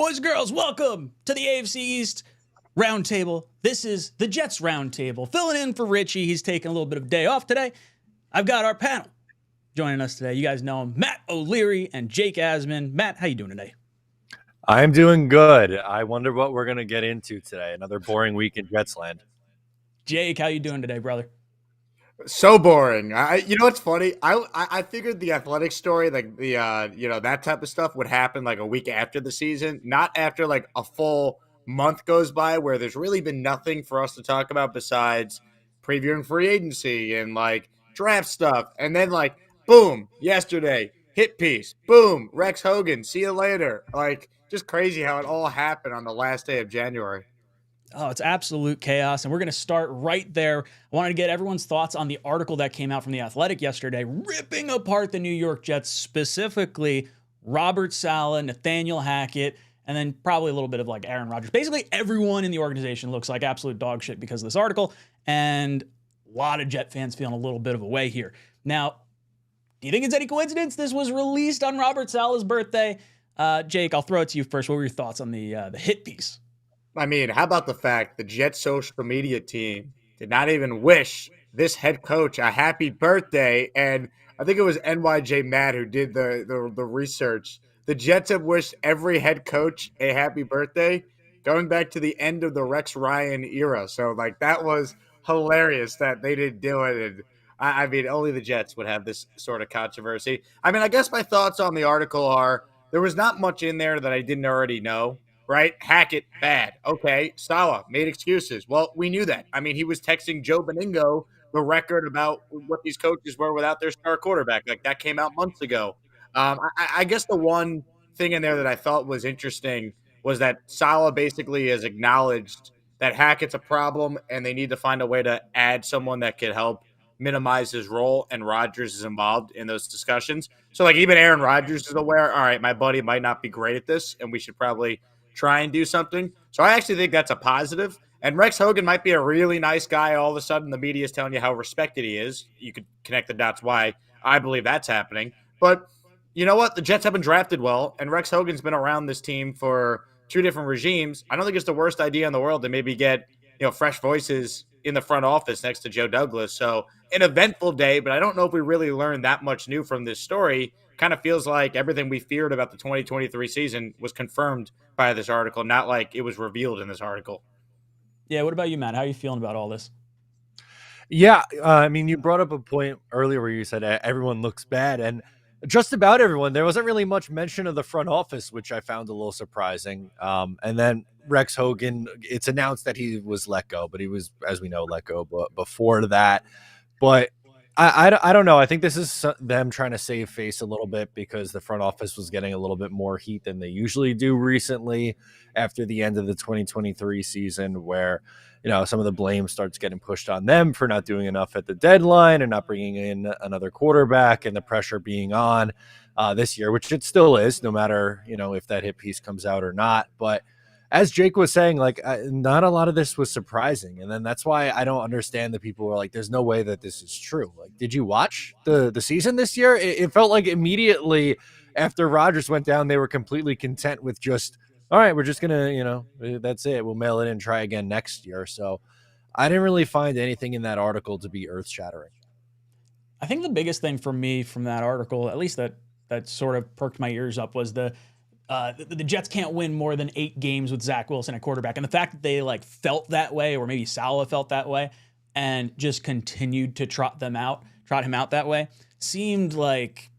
Boys and girls, welcome to the AFC East Roundtable. This is the Jets Roundtable. Filling in for Richie. He's taking a little bit of a day off today. I've got our panel joining us today. You guys know him, Matt O'Leary and Jake Asman. Matt, how you doing today? I'm doing good. I wonder what we're going to get into today. Another boring week in Jets land. Jake, how you doing today, brother? So boring. You know what's funny? I figured the athletic story, like the that type of stuff, would happen like a week after the season, not after like a full month goes by where there's really been nothing for us to talk about besides previewing free agency and like draft stuff, and then like boom, yesterday hit piece, boom, Rex Hogan, see you later. Like just crazy how it all happened on the last day of January. Oh, it's absolute chaos, and we're going to start right there. I wanted to get everyone's thoughts on the article that came out from The Athletic yesterday, ripping apart the New York Jets, specifically Robert Salah, Nathaniel Hackett, and then probably a little bit of like Aaron Rodgers. Basically, everyone in the organization looks like absolute dog shit because of this article, and a lot of Jet fans feeling a little bit of a way here. Now, do you think it's any coincidence this was released on Robert Salah's birthday? Jake, I'll throw it to you first. What were your thoughts on the hit piece? I mean, how about the fact the Jets social media team did not even wish this head coach a happy birthday? And I think it was NYJ Matt who did the research. The Jets have wished every head coach a happy birthday going back to the end of the Rex Ryan era. So, like, that was hilarious that they didn't do it. And I mean, only the Jets would have this sort of controversy. I mean, I guess my thoughts on the article are there was not much in there that I didn't already know. Right? Hackett, bad. Okay. Salah made excuses. Well, we knew that. I mean, he was texting Joe Beningo the record about what these coaches were without their star quarterback. Like, that came out months ago. I guess the one thing in there that I thought was interesting was that Salah basically has acknowledged that Hackett's a problem and they need to find a way to add someone that could help minimize his role, and Rodgers is involved in those discussions. So, like, even Aaron Rodgers is aware, all right, my buddy might not be great at this, and we should probably try and do something. So I actually think that's a positive. And Rex Hogan might be a really nice guy. All of a sudden, the media is telling you how respected he is. You could connect the dots why I believe that's happening. But you know what? The Jets have been drafted well, and Rex Hogan's been around this team for two different regimes. I don't think it's the worst idea in the world to maybe get fresh voices in the front office next to Joe Douglas. So an eventful day, but I don't know if we really learned that much new from this story. Kind of feels like everything we feared about the 2023 season was confirmed by this article, not like it was revealed in this article. Yeah, what about you, Matt? How are you feeling about all this? Yeah, I mean, you brought up a point earlier where you said everyone looks bad, and just about everyone. There wasn't really much mention of the front office, which I found a little surprising. And then Rex Hogan, it's announced that he was let go, but he was, as we know, let go before that. But I don't know. I think this is them trying to save face a little bit because the front office was getting a little bit more heat than they usually do recently after the end of the 2023 season, where some of the blame starts getting pushed on them for not doing enough at the deadline and not bringing in another quarterback, and the pressure being on this year, which it still is, no matter if that hit piece comes out or not. But as Jake was saying, like, not a lot of this was surprising. And then that's why I don't understand that people were like, there's no way that this is true. Like, did you watch the season this year? It felt like immediately after Rodgers went down, they were completely content with just, all right, we're just going to, that's it. We'll mail it in, try again next year. So I didn't really find anything in that article to be earth shattering. I think the biggest thing for me from that article, at least that sort of perked my ears up, was the Jets can't win more than 8 games with Zach Wilson at quarterback. And the fact that they like felt that way, or maybe Salah felt that way, and just continued to trot him out that way, seemed like,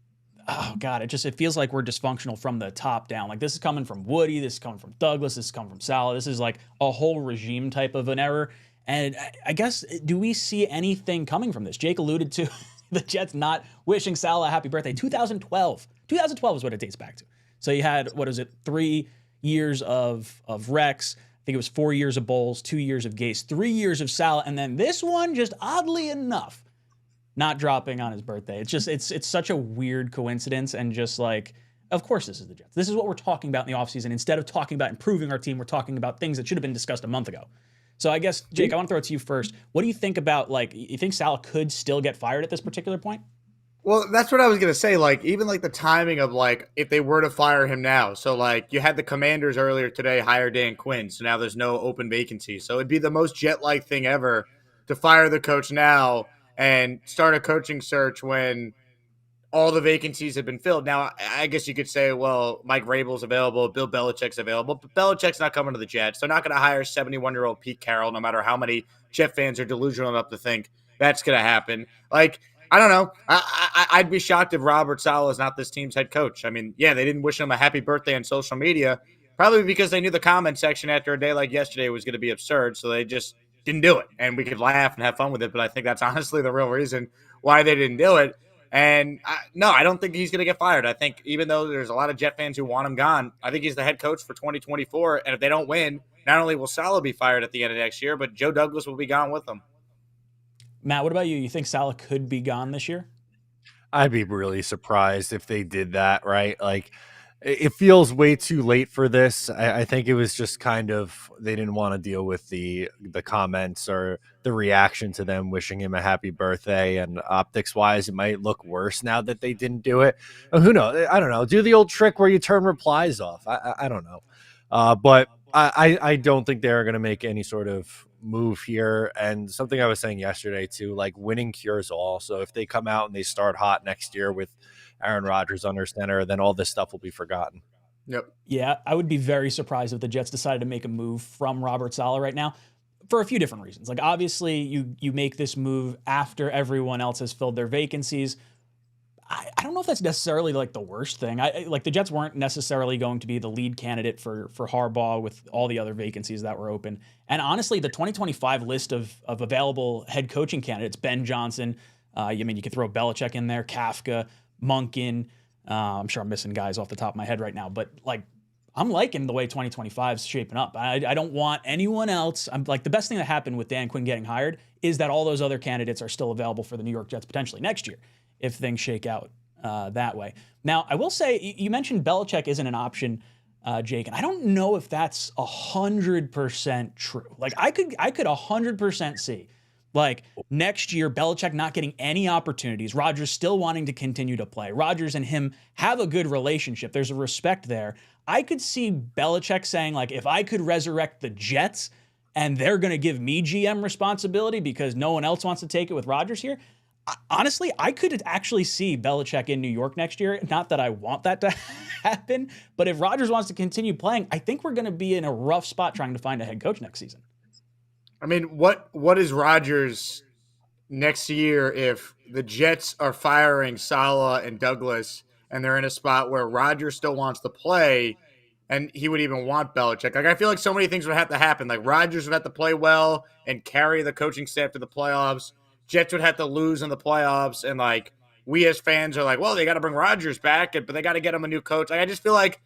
oh God, it feels like we're dysfunctional from the top down. Like, this is coming from Woody, this is coming from Douglas, this is coming from Salah. This is like a whole regime type of an error. And I guess, do we see anything coming from this? Jake alluded to the Jets not wishing Salah a happy birthday. 2012 is what it dates back to. So you had, 3 years of Rex. I think it was 4 years of Bowles, 2 years of Gase, 3 years of Salah, and then this one, just oddly enough, not dropping on his birthday. It's just, it's such a weird coincidence, and just like, of course this is the Jets. This is what we're talking about in the offseason. Instead of talking about improving our team, we're talking about things that should have been discussed a month ago. So I guess, Jake, I want to throw it to you first. What do you think about, like, you think Salah could still get fired at this particular point? Well, that's what I was gonna say. Like, even like the timing of like if they were to fire him now. So like you had the Commanders earlier today hire Dan Quinn, so now there's no open vacancy. So it'd be the most jet-like thing ever to fire the coach now and start a coaching search when all the vacancies have been filled. Now, I guess you could say, well, Mike Vrabel's available, Bill Belichick's available, but Belichick's not coming to the Jets. They're not going to hire 71-year-old Pete Carroll, no matter how many Jet fans are delusional enough to think that's going to happen. Like, I don't know. I'd be shocked if Robert Saleh is not this team's head coach. I mean, yeah, they didn't wish him a happy birthday on social media, probably because they knew the comment section after a day like yesterday was going to be absurd, so they just didn't do it. And we could laugh and have fun with it, but I think that's honestly the real reason why they didn't do it. And no, I don't think he's going to get fired. I think even though there's a lot of Jet fans who want him gone, I think he's the head coach for 2024. And if they don't win, not only will Salah be fired at the end of next year, but Joe Douglas will be gone with them. Matt, what about you? You think Salah could be gone this year? I'd be really surprised if they did that, right? Like, it feels way too late for this. I think it was just kind of they didn't want to deal with the comments or the reaction to them wishing him a happy birthday. And optics wise, it might look worse now that they didn't do it. Who knows? I don't know. Do the old trick where you turn replies off. I don't know. But I don't think they're going to make any sort of move here. And something I was saying yesterday too, like winning cures all. So if they come out and they start hot next year with Aaron Rodgers under center, then all this stuff will be forgotten. Yep. Yeah, I would be very surprised if the Jets decided to make a move from Robert Saleh right now for a few different reasons. Like, obviously, you make this move after everyone else has filled their vacancies. I don't know if that's necessarily like the worst thing. Like the Jets weren't necessarily going to be the lead candidate for Harbaugh with all the other vacancies that were open. And honestly, the 2025 list of available head coaching candidates, Ben Johnson, I mean, you could throw Belichick in there, Kafka, Monken. I'm sure I'm missing guys off the top of my head right now, but like I'm liking the way 2025 is shaping up. I don't want anyone else. I'm like the best thing that happened with Dan Quinn getting hired is that all those other candidates are still available for the New York Jets potentially next year if things shake out that way. Now, I will say you mentioned Belichick isn't an option, Jake, and I don't know if that's 100% true. Like I could 100% see like next year, Belichick not getting any opportunities, Rodgers still wanting to continue to play. Rodgers and him have a good relationship. There's a respect there. I could see Belichick saying, like, if I could resurrect the Jets and they're going to give me GM responsibility because no one else wants to take it with Rodgers here. Honestly, I could actually see Belichick in New York next year. Not that I want that to happen, but if Rodgers wants to continue playing, I think we're going to be in a rough spot trying to find a head coach next season. I mean, what is Rodgers next year if the Jets are firing Salah and Douglas and they're in a spot where Rodgers still wants to play and he would even want Belichick? Like, I feel like so many things would have to happen. Like, Rodgers would have to play well and carry the coaching staff to the playoffs. Jets would have to lose in the playoffs. And, like, we as fans are like, well, they got to bring Rodgers back, but they got to get him a new coach. Like, I just feel like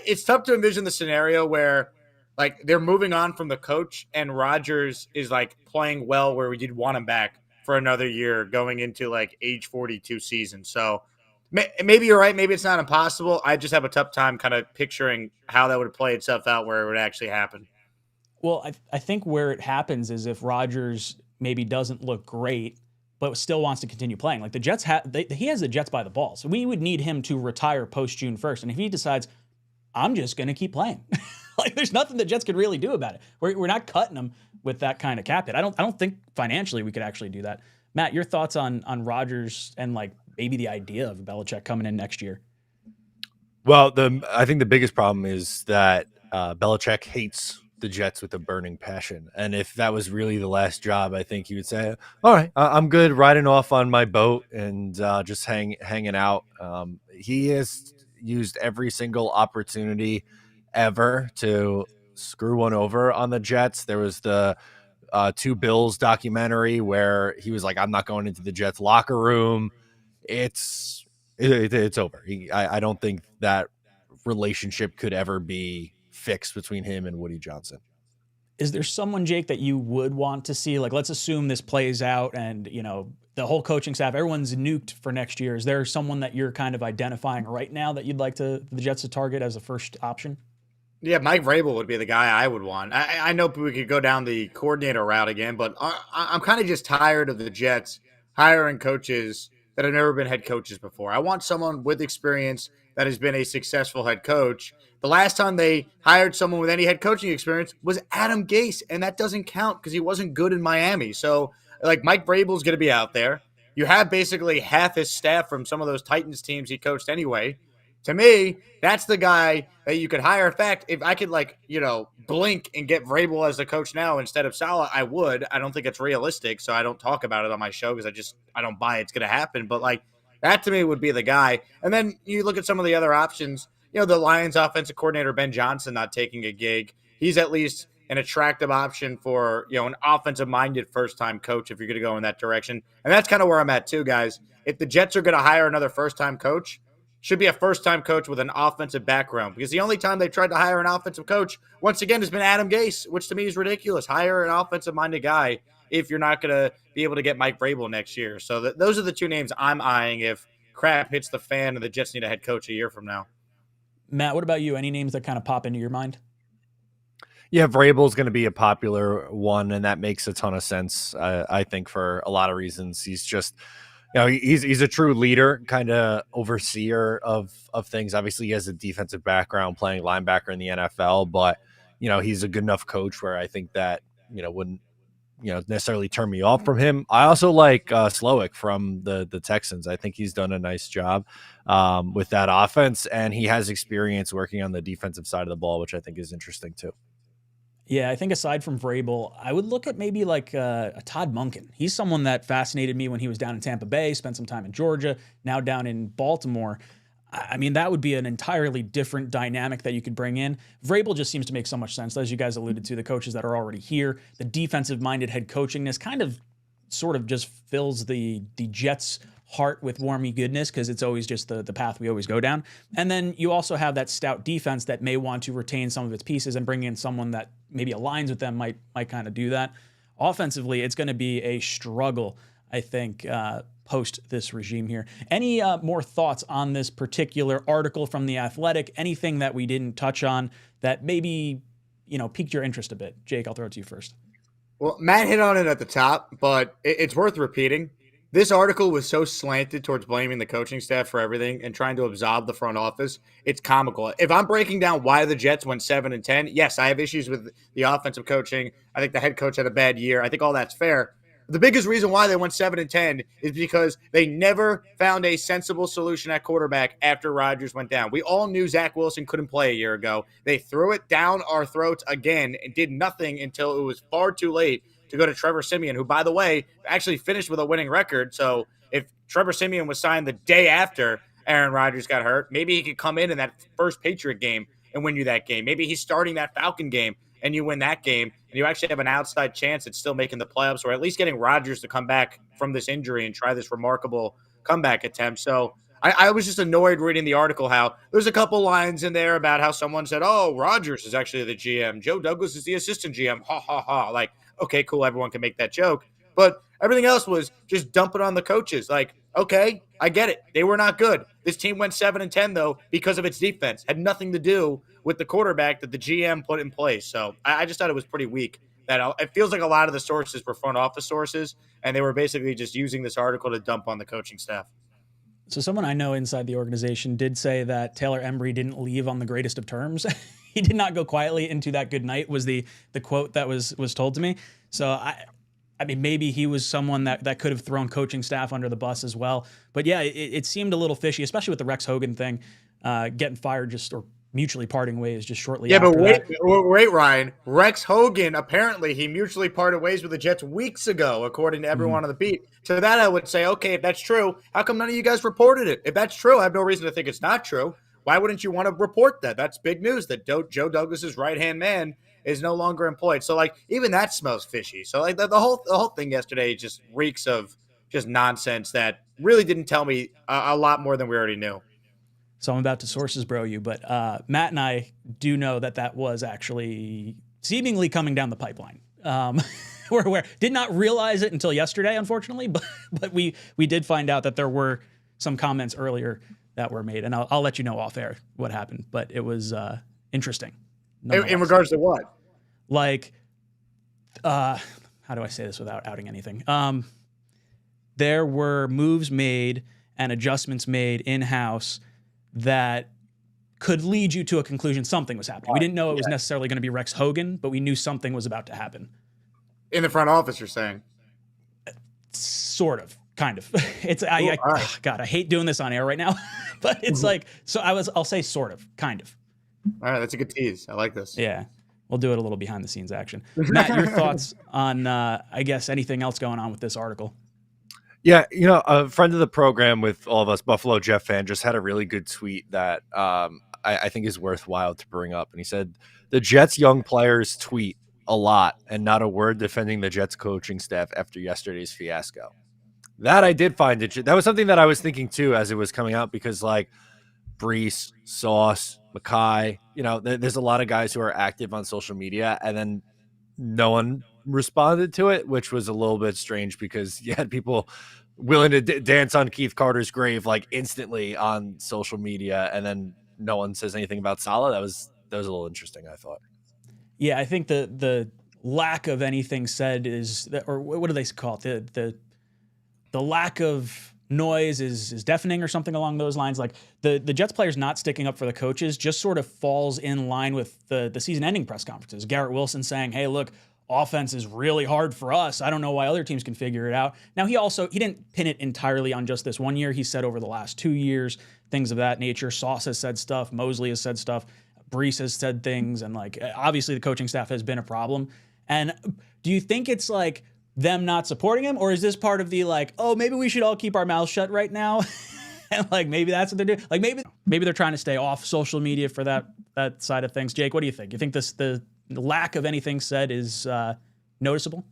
it's tough to envision the scenario where – like they're moving on from the coach and Rodgers is like playing well where you'd want him back for another year going into like age 42 season. So maybe you're right. Maybe it's not impossible. I just have a tough time kind of picturing how that would play itself out where it would actually happen. Well, I think where it happens is if Rodgers maybe doesn't look great, but still wants to continue playing. Like the Jets he has the Jets by the balls. So we would need him to retire post June 1st. And if he decides, I'm just going to keep playing. Like, there's nothing the Jets could really do about it. We're not cutting them with that kind of cap hit. I don't think financially we could actually do that. Matt, your thoughts on Rodgers and like maybe the idea of Belichick coming in next year? Well, I think the biggest problem is that Belichick hates the Jets with a burning passion. And if that was really the last job, I think he would say, all right, I'm good riding off on my boat and just hanging out. He has used every single opportunity ever to screw one over on the Jets. There was the Two Bills documentary where he was like, I'm not going into the Jets locker room. It's over. I don't think that relationship could ever be fixed between him and Woody Johnson. Is there someone, Jake, that you would want to see? Like, let's assume this plays out and, you know, the whole coaching staff, everyone's nuked for next year. Is there someone that you're kind of identifying right now that you'd like the Jets to target as a first option? Yeah, Mike Vrabel would be the guy I would want. I know we could go down the coordinator route again, but I'm kind of just tired of the Jets hiring coaches that have never been head coaches before. I want someone with experience that has been a successful head coach. The last time they hired someone with any head coaching experience was Adam Gase, and that doesn't count because he wasn't good in Miami. So, like, Mike Vrabel's going to be out there. You have basically half his staff from some of those Titans teams he coached anyway. To me, that's the guy that you could hire. In fact, if I could, blink and get Vrabel as the coach now instead of Salah, I would. I don't think it's realistic, so I don't talk about it on my show because I don't buy it's going to happen. But, that to me would be the guy. And then you look at some of the other options. The Lions offensive coordinator, Ben Johnson, not taking a gig. He's at least an attractive option for, an offensive-minded first-time coach if you're going to go in that direction. And that's kind of where I'm at too, guys. If the Jets are going to hire another first-time coach, should be a first-time coach with an offensive background, because the only time they tried to hire an offensive coach, once again, has been Adam Gase, which to me is ridiculous. Hire an offensive-minded guy if you're not going to be able to get Mike Vrabel next year. So those are the two names I'm eyeing if crap hits the fan and the Jets need a head coach a year from now. Matt, what about you? Any names that kind of pop into your mind? Yeah, Vrabel's going to be a popular one, and that makes a ton of sense, I think, for a lot of reasons. He's just – he's a true leader, kind of overseer of things. Obviously, he has a defensive background playing linebacker in the NFL, but, he's a good enough coach where I think that, wouldn't, necessarily turn me off from him. I also like Slowick from the Texans. I think he's done a nice job with that offense, and he has experience working on the defensive side of the ball, which I think is interesting too. Yeah, I think aside from Vrabel, I would look at maybe a Todd Monken. He's someone that fascinated me when he was down in Tampa Bay, spent some time in Georgia, now down in Baltimore. I mean, that would be an entirely different dynamic that you could bring in. Vrabel just seems to make so much sense. As you guys alluded to, the coaches that are already here, the defensive-minded head coachingness kind of sort of just fills the Jets' heart with warmy goodness because it's always just the path we always go down. And then you also have that stout defense that may want to retain some of its pieces and bring in someone that maybe aligns with them might kind of do that. Offensively, it's going to be a struggle, I think, post this regime here. Any more thoughts on this particular article from The Athletic? Anything that we didn't touch on that maybe, piqued your interest a bit? Jake, I'll throw it to you first. Well, Matt hit on it at the top, but it's worth repeating. This article was so slanted towards blaming the coaching staff for everything and trying to absolve the front office. It's comical. If I'm breaking down why the Jets went 7-10, yes, I have issues with the offensive coaching. I think the head coach had a bad year. I think all that's fair. The biggest reason why they went 7-10 is because they never found a sensible solution at quarterback after Rodgers went down. We all knew Zach Wilson couldn't play a year ago. They threw it down our throats again and did nothing until it was far too late to go to Trevor Siemian, who, by the way, actually finished with a winning record. So if Trevor Siemian was signed the day after Aaron Rodgers got hurt, maybe he could come in that first Patriot game and win you that game. Maybe he's starting that Falcon game and you win that game, and you actually have an outside chance at still making the playoffs, or at least getting Rodgers to come back from this injury and try this remarkable comeback attempt. So I was just annoyed reading the article how there's a couple lines in there about how someone said, oh, Rodgers is actually the GM. Joe Douglas is the assistant GM. Ha, ha, ha. Like, okay, cool, everyone can make that joke. But everything else was just dumping on the coaches. Like, okay, I get it. They were not good. This team went 7-10, though, because of its defense. Had nothing to do with the quarterback that the GM put in place. So I just thought it was pretty weak. That it feels like a lot of the sources were front office sources, and they were basically just using this article to dump on the coaching staff. So someone I know inside the organization did say that Taylor Embry didn't leave on the greatest of terms. He did not go quietly into that good night was the quote that was told to me. So I mean, maybe he was someone that could have thrown coaching staff under the bus as well. But yeah, it seemed a little fishy, especially with the Rex Hogan thing, getting fired or mutually parting ways just shortly after that. Wait, Ryan. Rex Hogan, apparently he mutually parted ways with the Jets weeks ago, according to everyone on the beat. To that I would say, okay, if that's true, how come none of you guys reported it? If that's true, I have no reason to think it's not true. Why wouldn't you want to report that? That's big news that Joe Douglas's right-hand man is no longer employed. So, even that smells fishy. So, the whole thing yesterday just reeks of just nonsense that really didn't tell me a lot more than we already knew. So I'm about to sources bro you, but Matt and I do know that was actually seemingly coming down the pipeline. We're did not realize it until yesterday, unfortunately, but we did find out that there were some comments earlier that were made, and I'll let you know off air what happened. But it was interesting. In regards to what? How do I say this without outing anything? there were moves made and adjustments made in-house that could lead you to a conclusion something was happening. We didn't know it was necessarily going to be Rex Hogan, but we knew something was about to happen. In the front office, you're saying? Sort of, kind of. God, I hate doing this on air right now, but it's like, so I'll say sort of, kind of. All right, that's a good tease. I like this. Yeah, we'll do it a little behind the scenes action. Matt, your thoughts on, I guess, anything else going on with this article? Yeah, a friend of the program with all of us, Buffalo Jet fan, just had a really good tweet that I think is worthwhile to bring up. And he said, the Jets young players tweet a lot and not a word defending the Jets coaching staff after yesterday's fiasco. That I did find it. That was something that I was thinking too as it was coming out, because like Brees, Sauce, Mackay, there's a lot of guys who are active on social media, and then no one responded to it, which was a little bit strange because you had people willing to dance on Keith Carter's grave like instantly on social media, and then no one says anything about Salah. That was a little interesting, I thought. Yeah, I think the lack of anything said is that, or what do they call it? The lack of noise is deafening or something along those lines. Like the Jets players not sticking up for the coaches just sort of falls in line with the season-ending press conferences. Garrett Wilson saying, "Hey, look, offense is really hard for us. I don't know why other teams can figure it out." Now, he didn't pin it entirely on just this one year. He said over the last 2 years, things of that nature. Sauce has said stuff. Mosley has said stuff. Brees has said things. And like, obviously the coaching staff has been a problem. And do you think it's like them not supporting him, or is this part of the like, oh, maybe we should all keep our mouths shut right now? And like, maybe that's what they're doing. Like maybe they're trying to stay off social media for that side of things. Jake, what do you think? You think the lack of anything said is noticeable?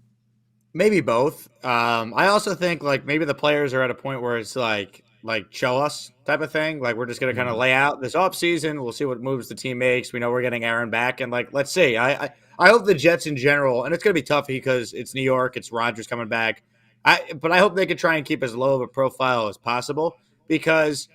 Maybe both. I also think like maybe the players are at a point where it's like show us type of thing. Like we're just going to kind of lay out this offseason. We'll see what moves the team makes. We know we're getting Aaron back, and like, let's see. I hope the Jets in general, and it's going to be tough because it's New York, it's Rodgers coming back. But I hope they could try and keep as low of a profile as possible, because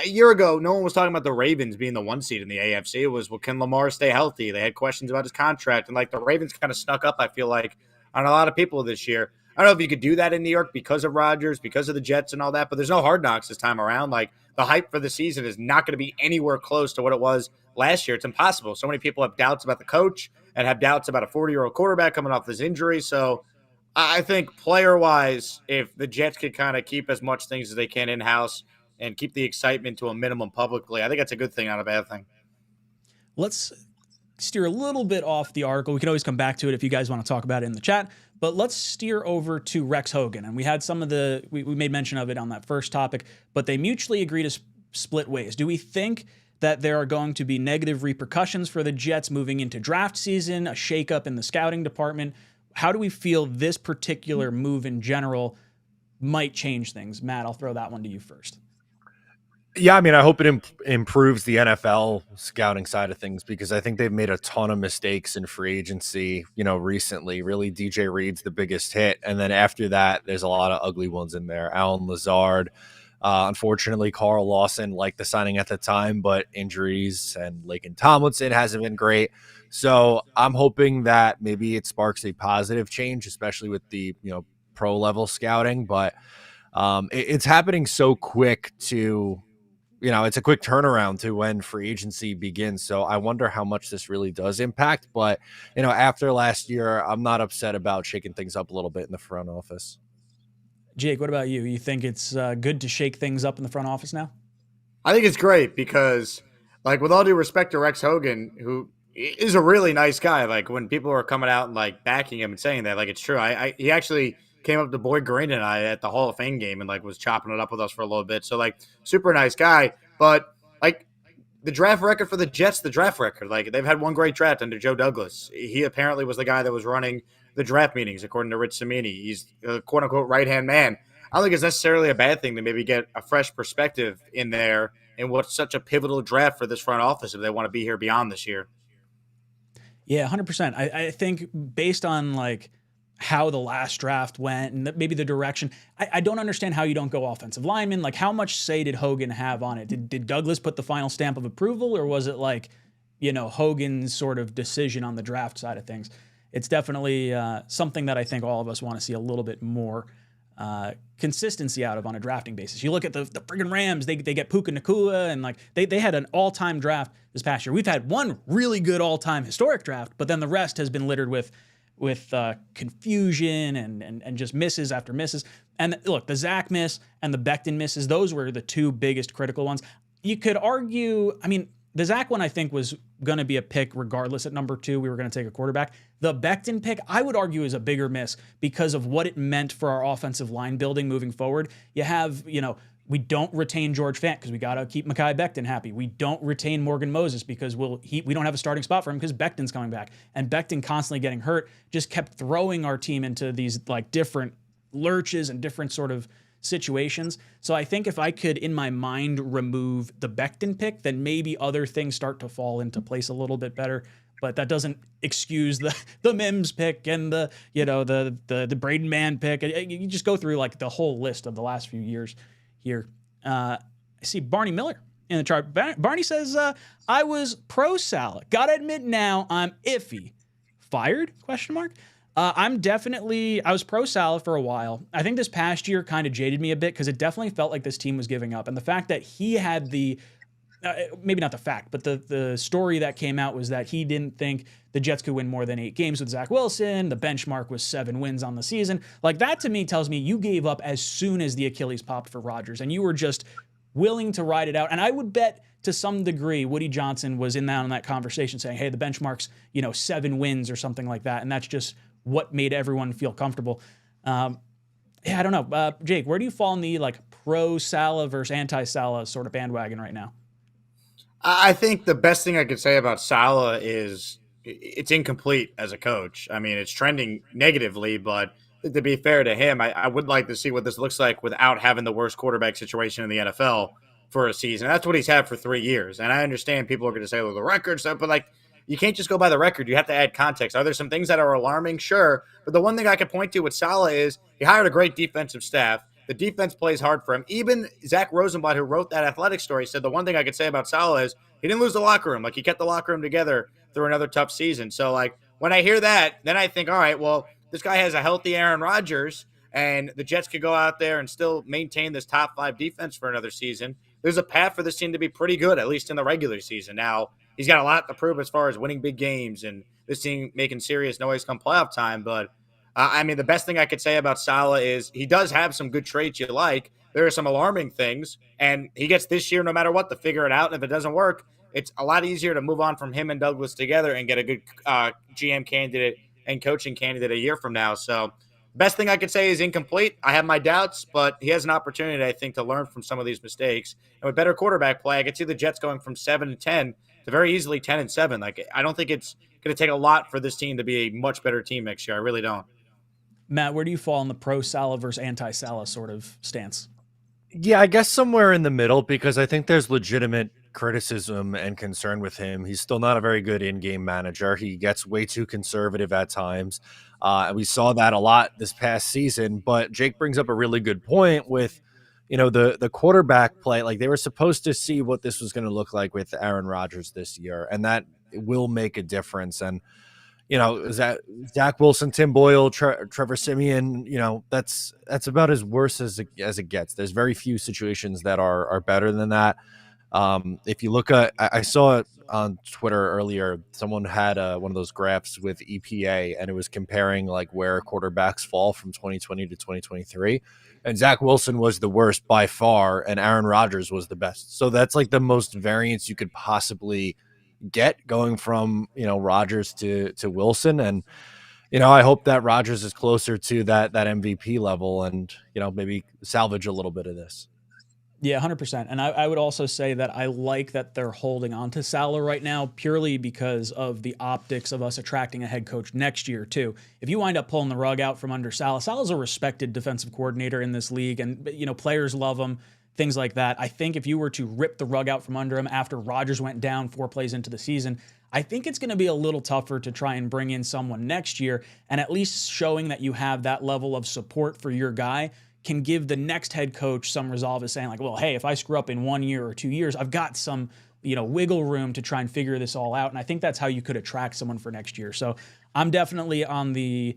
a year ago, no one was talking about the Ravens being the 1 seed in the AFC. It was, well, can Lamar stay healthy? They had questions about his contract, and like the Ravens kind of snuck up, I feel like, on a lot of people this year. I don't know if you could do that in New York because of Rodgers, because of the Jets and all that, but there's no Hard Knocks this time around. Like the hype for the season is not going to be anywhere close to what it was last year. It's impossible. So many people have doubts about the coach and have doubts about a 40-year-old quarterback coming off this injury. So I think player-wise, if the Jets could kind of keep as much things as they can in-house and keep the excitement to a minimum publicly, I think that's a good thing, not a bad thing. Let's steer a little bit off the article. We can always come back to it if you guys want to talk about it in the chat. But let's steer over to Rex Hogan. And we had we made mention of it on that first topic, but they mutually agree to split ways. Do we think that there are going to be negative repercussions for the Jets moving into draft season, a shakeup in the scouting department? How do we feel this particular move in general might change things? Matt, I'll throw that one to you first. Yeah, I mean, I hope it improves the NFL scouting side of things, because I think they've made a ton of mistakes in free agency, recently. Really, DJ Reed's the biggest hit. And then after that, there's a lot of ugly ones in there. Allen Lazard. Unfortunately, Carl Lawson liked the signing at the time, but injuries, and Laken Tomlinson hasn't been great. So I'm hoping that maybe it sparks a positive change, especially with the, pro level scouting. But it's happening so quick to, it's a quick turnaround to when free agency begins. So I wonder how much this really does impact. But, after last year, I'm not upset about shaking things up a little bit in the front office. Jake, what about you? You think it's good to shake things up in the front office now? I think it's great because, like, with all due respect to Rex Hogan, who is a really nice guy, like, when people are coming out and, like, backing him and saying that, like, it's true. He actually came up to Boyd Green and I at the Hall of Fame game and, like, was chopping it up with us for a little bit. So, like, super nice guy. But, like, the draft record for the Jets, the draft record, like, they've had one great draft under Joe Douglas. He apparently was the guy that was running the draft meetings, according to Rich Cimini. He's a quote-unquote right-hand man. I don't think it's necessarily a bad thing to maybe get a fresh perspective in there in what's such a pivotal draft for this front office if they want to be here beyond this year. Yeah, 100%. I think based on, like, how the last draft went and maybe the direction, I don't understand how you don't go offensive lineman. Like, how much say did Hogan have on it? Did Douglas put the final stamp of approval, or was it like, Hogan's sort of decision on the draft side of things? It's definitely something that I think all of us want to see a little bit more. consistency out of on a drafting basis. You look at the friggin' Rams, they get Puka Nacua, and like they had an all-time draft this past year. We've had one really good all-time historic draft, but then the rest has been littered with confusion and just misses after misses. And look, the Zach miss and the Becton misses, those were the two biggest critical ones. You could argue, I mean, the Zach one I think was going to be a pick regardless at number 2. We were going to take a quarterback. The Becton pick, I would argue, is a bigger miss because of what it meant for our offensive line building moving forward. You have, we don't retain George Fant because we got to keep Mekhi Becton happy. We don't retain Morgan Moses because we don't have a starting spot for him because Becton's coming back. And Becton constantly getting hurt just kept throwing our team into these like different lurches and different sort of situations. So I think if I could, in my mind, remove the Becton pick, then maybe other things start to fall into place a little bit better. But that doesn't excuse the Mims pick and the Braden Mann pick. You just go through like the whole list of the last few years here. I see Barney Miller in the chart. Barney says, I was pro Salah. Gotta admit now I'm iffy. Fired? ? I was pro Salah for a while. I think this past year kind of jaded me a bit because it definitely felt like this team was giving up. And the fact that he had maybe not the fact, but the story that came out was that he didn't think the Jets could win more than 8 games with Zach Wilson. The benchmark was 7 wins on the season. Like that to me tells me you gave up as soon as the Achilles popped for Rodgers and you were just willing to ride it out. And I would bet to some degree Woody Johnson was in that conversation saying, hey, the benchmark's 7 wins or something like that. And that's just what made everyone feel comfortable. I don't know. Jake, where do you fall in the like pro Salah versus anti Salah sort of bandwagon right now? I think the best thing I could say about Salah is it's incomplete as a coach. I mean, it's trending negatively, but to be fair to him, I would like to see what this looks like without having the worst quarterback situation in the NFL for a season. That's what he's had for 3 years. And I understand people are going to say, well, the record stuff, but like, you can't just go by the record. You have to add context. Are there some things that are alarming? Sure. But the one thing I could point to with Salah is he hired a great defensive staff. The defense plays hard for him. Even Zach Rosenblatt, who wrote that athletic story, said the one thing I could say about Salah is he didn't lose the locker room. Like, he kept the locker room together through another tough season. So, like, when I hear that, then I think, all right, well, this guy has a healthy Aaron Rodgers, and the Jets could go out there and still maintain this top 5 defense for another season. There's a path for this team to be pretty good, at least in the regular season. Now, he's got a lot to prove as far as winning big games and this team making serious noise come playoff time. But, I mean, the best thing I could say about Salah is he does have some good traits you like. There are some alarming things, and he gets this year no matter what to figure it out. And if it doesn't work, it's a lot easier to move on from him and Douglas together and get a good GM candidate and coaching candidate a year from now. So best thing I could say is incomplete. I have my doubts, but he has an opportunity, I think, to learn from some of these mistakes. And with better quarterback play, I could see the Jets going from 7-10 to very easily 10-7. Like, I don't think it's going to take a lot for this team to be a much better team next year. I really don't. Matt, where do you fall in the pro Salah versus anti Salah sort of stance? Yeah, I guess somewhere in the middle, because I think there's legitimate criticism and concern with him. He's still not a very good in-game manager. He gets way too conservative at times. And we saw that a lot this past season. But Jake brings up a really good point with, the quarterback play. Like, they were supposed to see what this was going to look like with Aaron Rodgers this year, and that will make a difference. And Zach Wilson, Tim Boyle, Trevor Siemian, that's about as worse as it gets. There's very few situations that are better than that. If you look at, I saw it on Twitter earlier, someone had one of those graphs with EPA, and it was comparing like where quarterbacks fall from 2020 to 2023. And Zach Wilson was the worst by far, and Aaron Rodgers was the best. So that's like the most variance you could possibly get going from Rodgers to Wilson. And I hope that Rodgers is closer to that MVP level and maybe salvage a little bit of this. Yeah, 100%. And I would also say that I like that they're holding on to Salah right now purely because of the optics of us attracting a head coach next year too. If you wind up pulling the rug out from under Salah's a respected defensive coordinator in this league, and players love him. Things like that. I think if you were to rip the rug out from under him after Rodgers went down 4 plays into the season, I think it's going to be a little tougher to try and bring in someone next year, and at least showing that you have that level of support for your guy can give the next head coach some resolve as saying like, well, hey, if I screw up in 1 year or 2 years, I've got some, wiggle room to try and figure this all out. And I think that's how you could attract someone for next year. So I'm definitely on the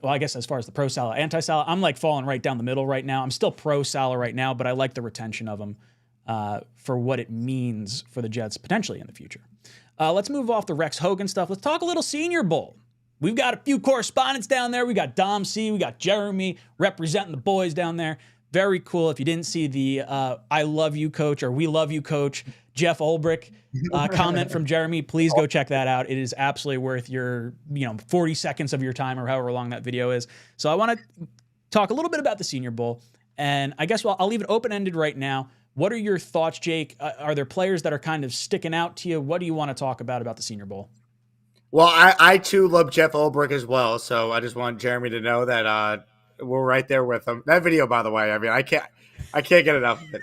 well, I guess as far as the pro Salah, anti Salah, I'm like falling right down the middle right now. I'm still pro Salah right now, but I like the retention of him for what it means for the Jets potentially in the future. Let's move off the Rex Hogan stuff. Let's talk a little Senior Bowl. We've got a few correspondents down there. We got Dom C, we got Jeremy representing the boys down there. Very cool. If you didn't see the I love you, coach, or we love you, coach, Jeff Ulbrich comment from Jeremy, please go check that out. It is absolutely worth your 40 seconds of your time or however long that video is. So I want to talk a little bit about the Senior Bowl. And I guess I'll leave it open-ended right now. What are your thoughts, Jake? Are there players that are kind of sticking out to you? What do you want to talk about the Senior Bowl? Well, I too love Jeff Ulbrich as well. So I just want Jeremy to know that we're right there with him. That video, by the way, I mean, I can't get enough of it.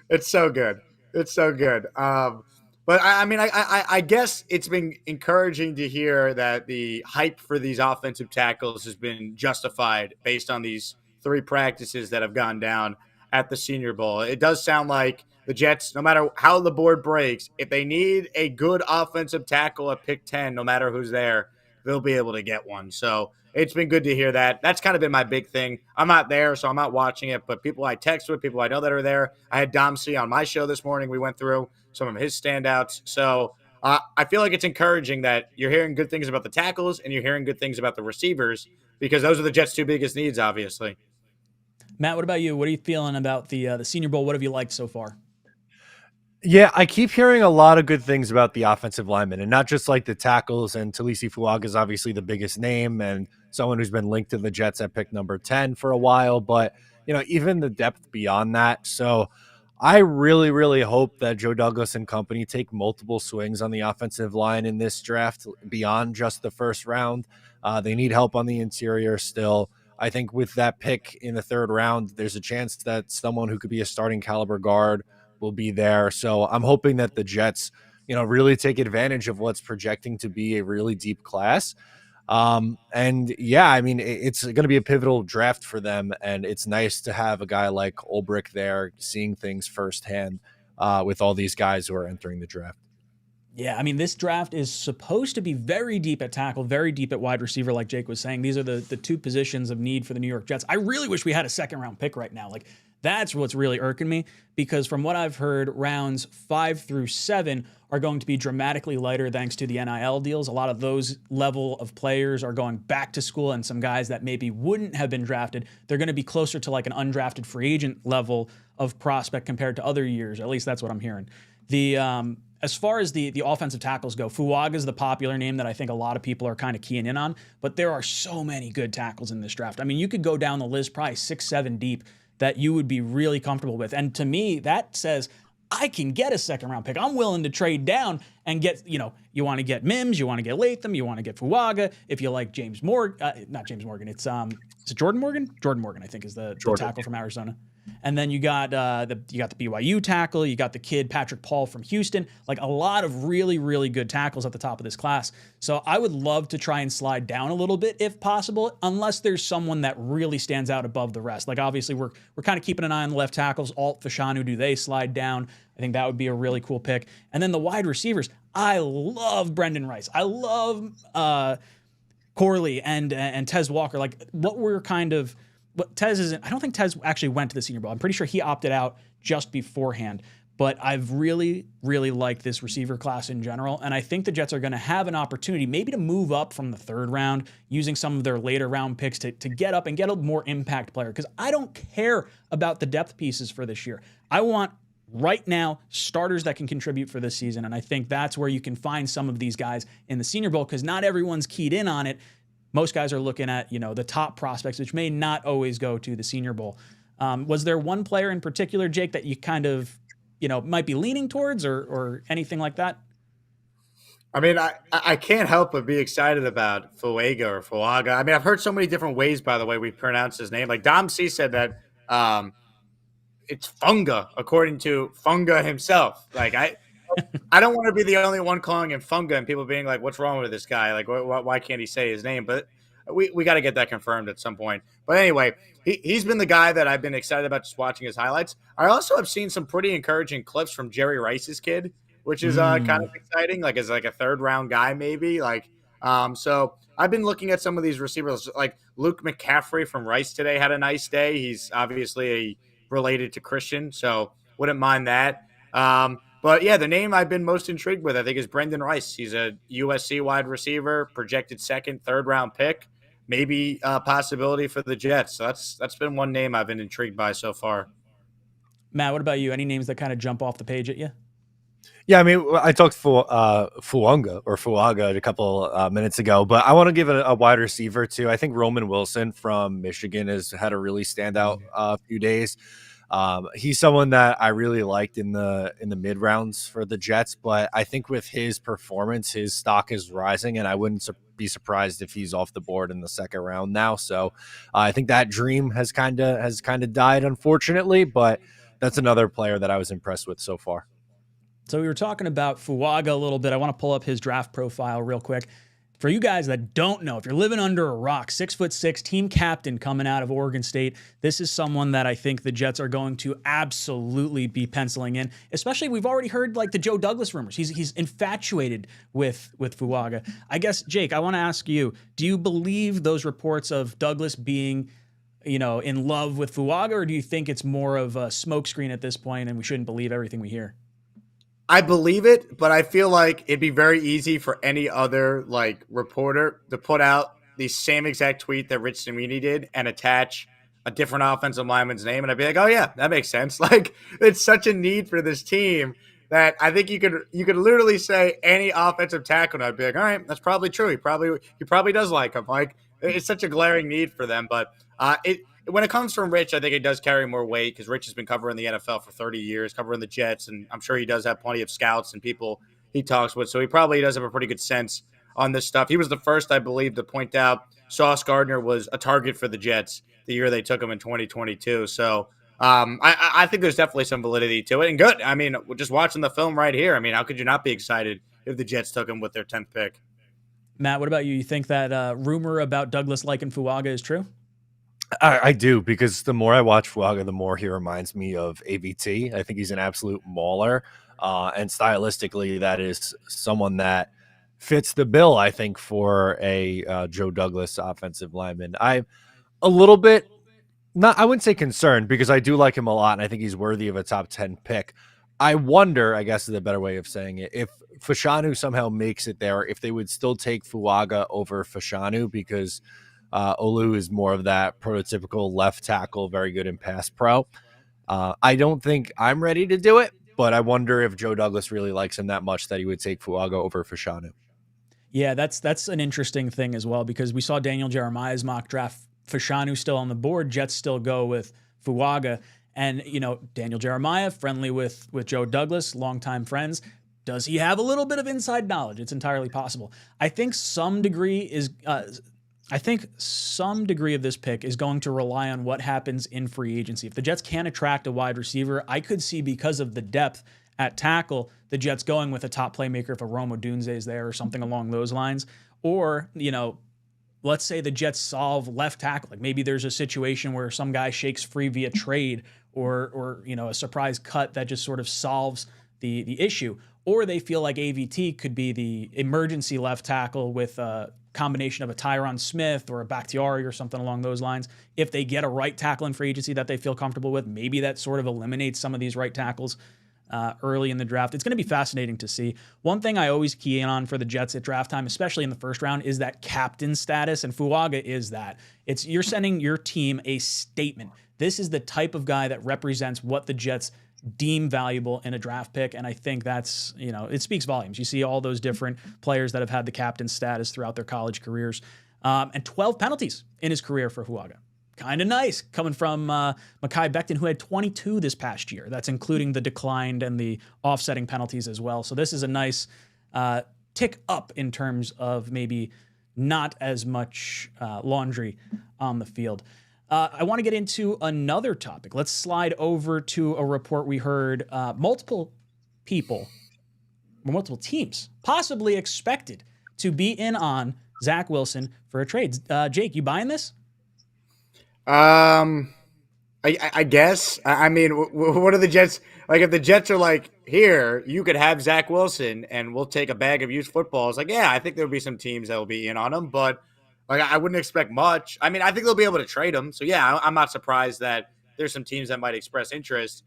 It's so good. It's so good. But I guess it's been encouraging to hear that the hype for these offensive tackles has been justified based on these 3 practices that have gone down at the Senior Bowl. It does sound like the Jets, no matter how the board breaks, if they need a good offensive tackle at pick 10, no matter who's there, they'll be able to get one. So it's been good to hear that. That's kind of been my big thing. I'm not there, so I'm not watching it, but people I text with, people I know that are there. I had Dom C on my show this morning. We went through some of his standouts. So I feel like it's encouraging that you're hearing good things about the tackles and you're hearing good things about the receivers, because those are the Jets' 2 biggest needs, obviously. Matt, what about you? What are you feeling about the Senior Bowl? What have you liked so far? Yeah, I keep hearing a lot of good things about the offensive linemen, and not just like the tackles. And Talisi Fuaga is obviously the biggest name and someone who's been linked to the Jets at pick number 10 for a while, but even the depth beyond that. So I really, really hope that Joe Douglas and company take multiple swings on the offensive line in this draft beyond just the first round. They need help on the interior still. I think with that pick in the 3rd round, there's a chance that someone who could be a starting caliber guard will be there. So I'm hoping that the Jets, really take advantage of what's projecting to be a really deep class. And yeah, I mean, it's going to be a pivotal draft for them. And it's nice to have a guy like Ulbrich there seeing things firsthand with all these guys who are entering the draft. Yeah, I mean, this draft is supposed to be very deep at tackle, very deep at wide receiver, like Jake was saying. These are the 2 positions of need for the New York Jets. I really wish we had a 2nd-round pick right now. Like, that's what's really irking me, because from what I've heard, rounds 5 through 7 are going to be dramatically lighter thanks to the NIL deals. A lot of those level of players are going back to school, and some guys that maybe wouldn't have been drafted, they're going to be closer to like an undrafted free agent level of prospect compared to other years. At least that's what I'm hearing. As far as the offensive tackles go, Fuaga is the popular name that I think a lot of people are kind of keying in on, but there are so many good tackles in this draft. I mean, you could go down the list probably 6, 7 deep that you would be really comfortable with. And to me, that says I can get a 2nd-round pick. I'm willing to trade down and get, you want to get Mims, you want to get Latham, you want to get Fuaga. If you like James Morgan, not James Morgan, is it Jordan Morgan? Jordan Morgan, I think, is the tackle from Arizona. And then you got the BYU tackle, you got the kid Patrick Paul from Houston, like a lot of really, really good tackles at the top of this class. So I would love to try and slide down a little bit if possible, unless there's someone that really stands out above the rest. Like obviously we're kind of keeping an eye on the left tackles. Alt, Fashanu, do they slide down? I think that would be a really cool pick. And then the wide receivers, I love Brendan Rice. I love Corley and Tez Walker. Like what we're kind of... But Tez isn't. I don't think Tez actually went to the Senior Bowl. I'm pretty sure he opted out just beforehand. But I've really, really liked this receiver class in general, and I think the Jets are going to have an opportunity maybe to move up from the 3rd round using some of their later round picks to get up and get a more impact player. Because I don't care about the depth pieces for this year. I want right now starters that can contribute for this season, and I think that's where you can find some of these guys in the Senior Bowl because not everyone's keyed in on it. Most guys are looking at, the top prospects, which may not always go to the Senior Bowl. Was there one player in particular, Jake, that you kind of, might be leaning towards or anything like that? I mean, I can't help but be excited about Fuaga. I mean, I've heard so many different ways, by the way, we pronounce his name. Like Dom C said that it's Funga, according to Funga himself. Like I don't want to be the only one calling him Funga and people being like, what's wrong with this guy? Like, why can't he say his name? But we got to get that confirmed at some point. But anyway, he's been the guy that I've been excited about just watching his highlights. I also have seen some pretty encouraging clips from Jerry Rice's kid, which is kind of exciting, like as like a 3rd round guy maybe. Like So I've been looking at some of these receivers, like Luke McCaffrey from Rice today had a nice day. He's obviously related to Christian, so wouldn't mind that. But yeah, the name I've been most intrigued with, I think, is Brendan Rice. He's a USC wide receiver, projected second, third round pick, maybe a possibility for the Jets. So that's been one name I've been intrigued by so far. Matt, what about you? Any names that kind of jump off the page at you? Yeah, I mean, I talked for Fuaga a couple minutes ago, but I want to give a wide receiver too. I think Roman Wilson from Michigan has had a really standout few days. He's someone that I really liked in the mid rounds for the Jets, but I think with his performance, his stock is rising, and I wouldn't be surprised if he's off the board in the second round now. So I think that dream has kind of died, unfortunately, but that's another player that I was impressed with so far. So we were talking about Fuaga a little bit. I want to pull up his draft profile real quick. For you guys that don't know, if you're living under a rock, 6'6", team captain coming out of Oregon State, this is someone that I think the Jets are going to absolutely be penciling in. Especially, we've already heard like the Joe Douglas rumors. He's infatuated with Fuaga. I guess, Jake, I want to ask you: do you believe those reports of Douglas being, in love with Fuaga, or do you think it's more of a smokescreen at this point, and we shouldn't believe everything we hear? I believe it, but I feel like it'd be very easy for any other reporter to put out the same exact tweet that Rich Cimini did and attach a different offensive lineman's name, and I'd be like, oh yeah, that makes sense. Like, it's such a need for this team that I think you could literally say any offensive tackle, and I'd be like, all right, that's probably true. He probably does like him. Like, it's such a glaring need for them, but when it comes from Rich, I think it does carry more weight because Rich has been covering the NFL for 30 years, covering the Jets, and I'm sure he does have plenty of scouts and people he talks with. So he probably does have a pretty good sense on this stuff. He was the first, I believe, to point out Sauce Gardner was a target for the Jets the year they took him in 2022. So I think there's definitely some validity to it. And good. I mean, just watching the film right here, I mean, how could you not be excited if the Jets took him with their 10th pick? Matt, what about you? You think that rumor about Douglas liking Fuaga is true? I do, because the more I watch Fuaga, the more he reminds me of AVT. I think he's an absolute mauler. And stylistically, that is someone that fits the bill, I think, for a Joe Douglas offensive lineman. I'm a little bit, I wouldn't say concerned, because I do like him a lot, and I think he's worthy of a top 10 pick. I wonder, I guess is a better way of saying it, if Fashanu somehow makes it there, if they would still take Fuaga over Fashanu, because Olu is more of that prototypical left tackle, very good in pass pro. I don't think I'm ready to do it, but I wonder if Joe Douglas really likes him that much that he would take Fuaga over Fashanu. Yeah, that's an interesting thing as well, because we saw Daniel Jeremiah's mock draft, Fashanu still on the board, Jets still go with Fuaga. And, Daniel Jeremiah, friendly with Joe Douglas, longtime friends. Does he have a little bit of inside knowledge? It's entirely possible. I think some degree of this pick is going to rely on what happens in free agency. If the Jets can't attract a wide receiver, I could see, because of the depth at tackle, the Jets going with a top playmaker if a Rome Odunze is there or something along those lines. Or, let's say the Jets solve left tackle. Like maybe there's a situation where some guy shakes free via trade or a surprise cut that just sort of solves the issue. Or they feel like AVT could be the emergency left tackle with a combination of a Tyron Smith or a Bakhtiari or something along those lines. If they get a right tackle in free agency that they feel comfortable with, maybe that sort of eliminates some of these right tackles early in the draft. It's going to be fascinating to see. One thing I always key in on for the Jets at draft time, especially in the first round, is that captain status, and Fuaga is that. You're sending your team a statement. This is the type of guy that represents what the Jets deem valuable in a draft pick, and I think that's, it speaks volumes. You see all those different players that have had the captain status throughout their college careers, and 12 penalties in his career for Fuaga. Kind of nice, coming from Mekhi Becton, who had 22 this past year. That's including the declined and the offsetting penalties as well. So this is a nice tick up in terms of maybe not as much laundry on the field. I want to get into another topic. Let's slide over to a report we heard. Multiple teams possibly expected to be in on Zach Wilson for a trade. Jake, you buying this? I guess. I mean, what are the Jets like? If the Jets are like, here, you could have Zach Wilson, and we'll take a bag of used footballs. Like, yeah, I think there'll be some teams that will be in on him, but like, I wouldn't expect much. I mean, I think they'll be able to trade him. So yeah, I'm not surprised that there's some teams that might express interest.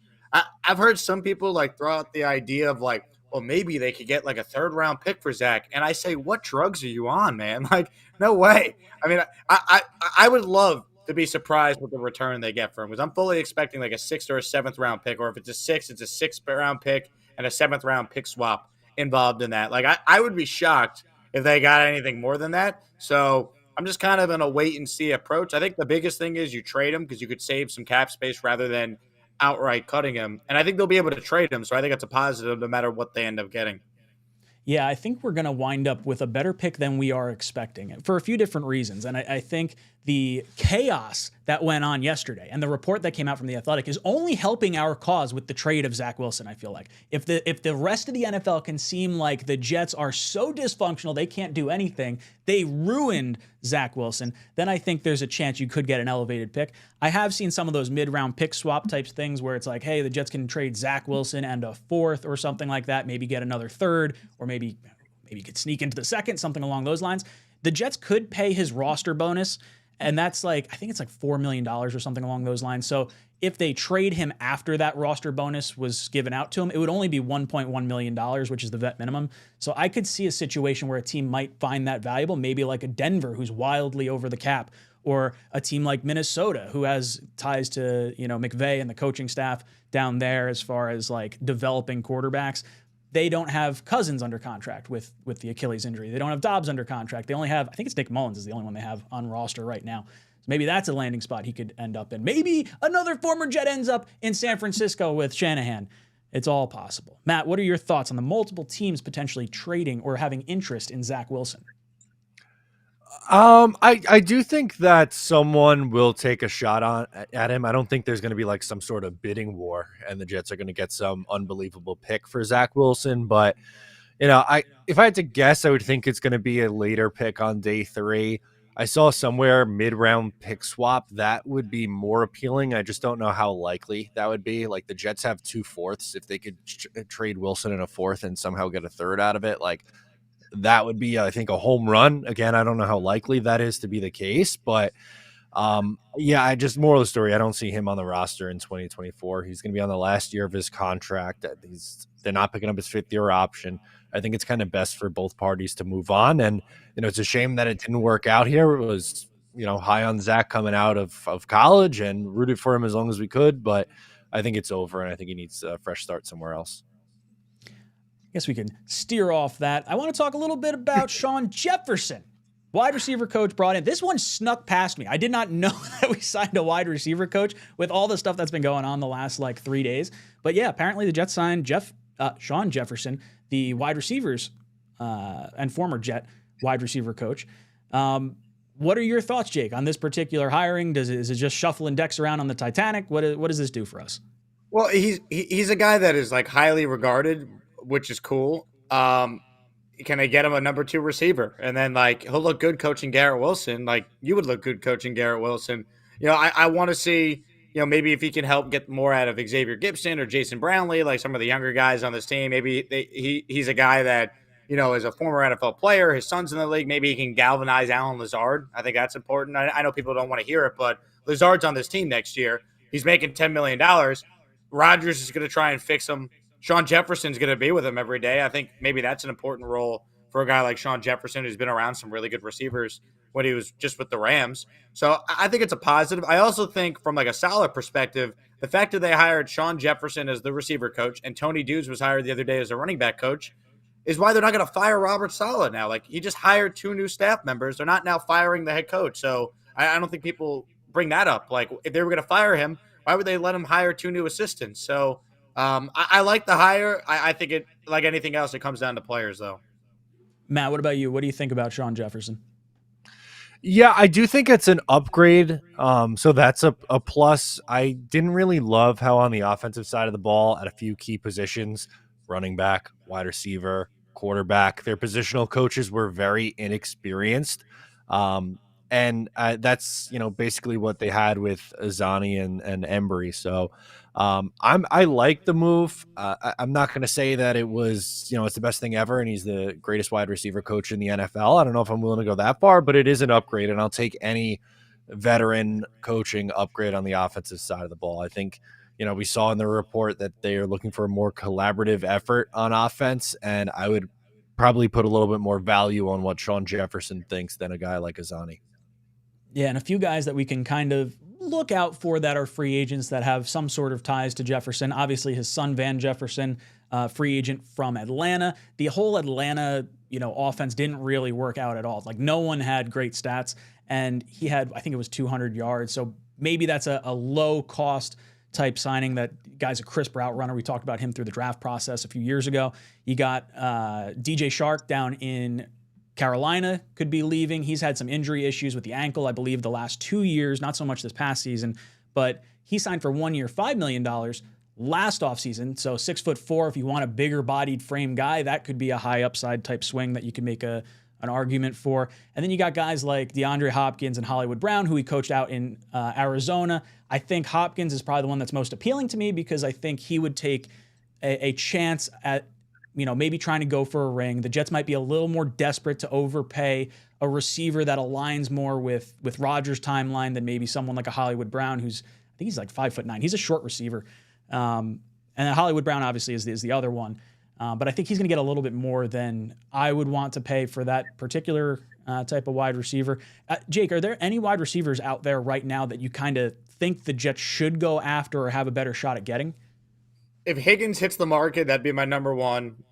I've heard some people like throw out the idea of like, well, maybe they could get like a third round pick for Zach, and I say, what drugs are you on, man? Like, no way. I mean, I would love to be surprised with the return they get for him because I'm fully expecting like a sixth or a seventh round pick, or if it's a sixth, it's a sixth round pick and a seventh round pick swap involved in that. Like I would be shocked if they got anything more than that. So I'm just kind of in a wait and see approach. I think the biggest thing is you trade him because you could save some cap space rather than outright cutting him. And I think they'll be able to trade him. So I think it's a positive no matter what they end up getting. Yeah, I think we're going to wind up with a better pick than we are expecting for a few different reasons. And I think the chaos that went on yesterday and the report that came out from The Athletic is only helping our cause with the trade of Zach Wilson, I feel like. If the rest of the NFL can seem like the Jets are so dysfunctional, they can't do anything, they ruined Zach Wilson, then I think there's a chance you could get an elevated pick. I have seen some of those mid-round pick swap types things where it's like, hey, the Jets can trade Zach Wilson and a fourth or something like that, maybe get another third, or maybe you could sneak into the second, something along those lines. The Jets could pay his roster bonus, and that's like, I think it's like $4 million or something along those lines. So if they trade him after that roster bonus was given out to him, it would only be $1.1 million, which is the vet minimum. So I could see a situation where a team might find that valuable, maybe like a Denver who's wildly over the cap, or a team like Minnesota who has ties to, McVay and the coaching staff down there as far as like developing quarterbacks. They don't have Cousins under contract with the Achilles injury. They don't have Dobbs under contract. They only have, I think it's Nick Mullins is the only one they have on roster right now. So maybe that's a landing spot he could end up in. Maybe another former Jet ends up in San Francisco with Shanahan. It's all possible. Matt, what are your thoughts on the multiple teams potentially trading or having interest in Zach Wilson? I do think that someone will take a shot at him. I don't think there's going to be like some sort of bidding war and the Jets are going to get some unbelievable pick for Zach Wilson. But, if I had to guess, I would think it's going to be a later pick on day 3. I saw somewhere mid-round pick swap. That would be more appealing. I just don't know how likely that would be. Like the Jets have 2 fourths. If they could trade Wilson in a fourth and somehow get a third out of it, like that would be, I think, a home run. Again, I don't know how likely that is to be the case, but I just, moral of the story, I don't see him on the roster in 2024. He's going to be on the last year of his contract. They're not picking up his 5th-year option. I think it's kind of best for both parties to move on. And, it's a shame that it didn't work out here. It was, high on Zach coming out of college and rooted for him as long as we could, but I think it's over and I think he needs a fresh start somewhere else. Guess we can steer off that. I want to talk a little bit about Shawn Jefferson, wide receiver coach brought in. This one snuck past me. I did not know that we signed a wide receiver coach with all the stuff that's been going on the last 3 days. But yeah, apparently the Jets signed Shawn Jefferson, the wide receivers and former Jet wide receiver coach. What are your thoughts, Jake, on this particular hiring? Is it just shuffling decks around on the Titanic? What does this do for us? Well, he's a guy that is like highly regarded, which is cool. Can they get him a number 2 receiver? And then he'll look good coaching Garrett Wilson. Like you would look good coaching Garrett Wilson. I want to see, maybe if he can help get more out of Xavier Gipson or Jason Brownlee, like some of the younger guys on this team. Maybe he's a guy that, is a former NFL player. His son's in the league. Maybe he can galvanize Allen Lazard. I think that's important. I know people don't want to hear it, but Lazard's on this team next year. He's making $10 million. Rodgers is going to try and fix him. Shawn Jefferson's going to be with him every day. I think maybe that's an important role for a guy like Shawn Jefferson, who's been around some really good receivers when he was just with the Rams. So I think it's a positive. I also think from a Salah perspective, the fact that they hired Shawn Jefferson as the receiver coach and Tony Dews was hired the other day as a running back coach is why they're not going to fire Robert Salah now. He just hired 2 new staff members. They're not now firing the head coach. So I don't think people bring that up. If they were going to fire him, why would they let him hire 2 new assistants? So I like the hire. I think it, like anything else, it comes down to players, though. Matt, what about you? What do you think about Shawn Jefferson? Yeah, I do think it's an upgrade. So that's a plus. I didn't really love how on the offensive side of the ball at a few key positions, running back, wide receiver, quarterback, their positional coaches were very inexperienced. And And that's, basically what they had with Azani and Embry. So I like the move. I'm not going to say that it was, it's the best thing ever and he's the greatest wide receiver coach in the NFL. I don't know if I'm willing to go that far, but it is an upgrade, and I'll take any veteran coaching upgrade on the offensive side of the ball. I think, we saw in the report that they are looking for a more collaborative effort on offense, and I would probably put a little bit more value on what Sean Jefferson thinks than a guy like Azani. Yeah, and a few guys that we can kind of look out for that are free agents that have some sort of ties to Jefferson. Obviously, his son, Van Jefferson, free agent from Atlanta. The whole Atlanta, offense didn't really work out at all. Like, no one had great stats, and he had, I think it was 200 yards. So maybe that's a low-cost type signing. That guy's a crisp route runner. We talked about him through the draft process a few years ago. You got DJ Shark down in Carolina, could be leaving. He's had some injury issues with the ankle, I believe, the last 2 years, not so much this past season, but he signed for 1 year, $5 million last offseason. So 6'4", if you want a bigger bodied frame guy, that could be a high upside type swing that you can make an argument for. And then you got guys like DeAndre Hopkins and Hollywood Brown, who he coached out in Arizona. I think Hopkins is probably the one that's most appealing to me because I think he would take a chance at maybe trying to go for a ring. The Jets might be a little more desperate to overpay a receiver that aligns more with Rodgers' timeline than maybe someone like a Hollywood Brown, I think he's like 5'9". He's a short receiver. And Hollywood Brown obviously is the other one. But I think he's going to get a little bit more than I would want to pay for that particular type of wide receiver. Jake, are there any wide receivers out there right now that you kind of think the Jets should go after or have a better shot at getting? If Higgins hits the market, that'd be my number one.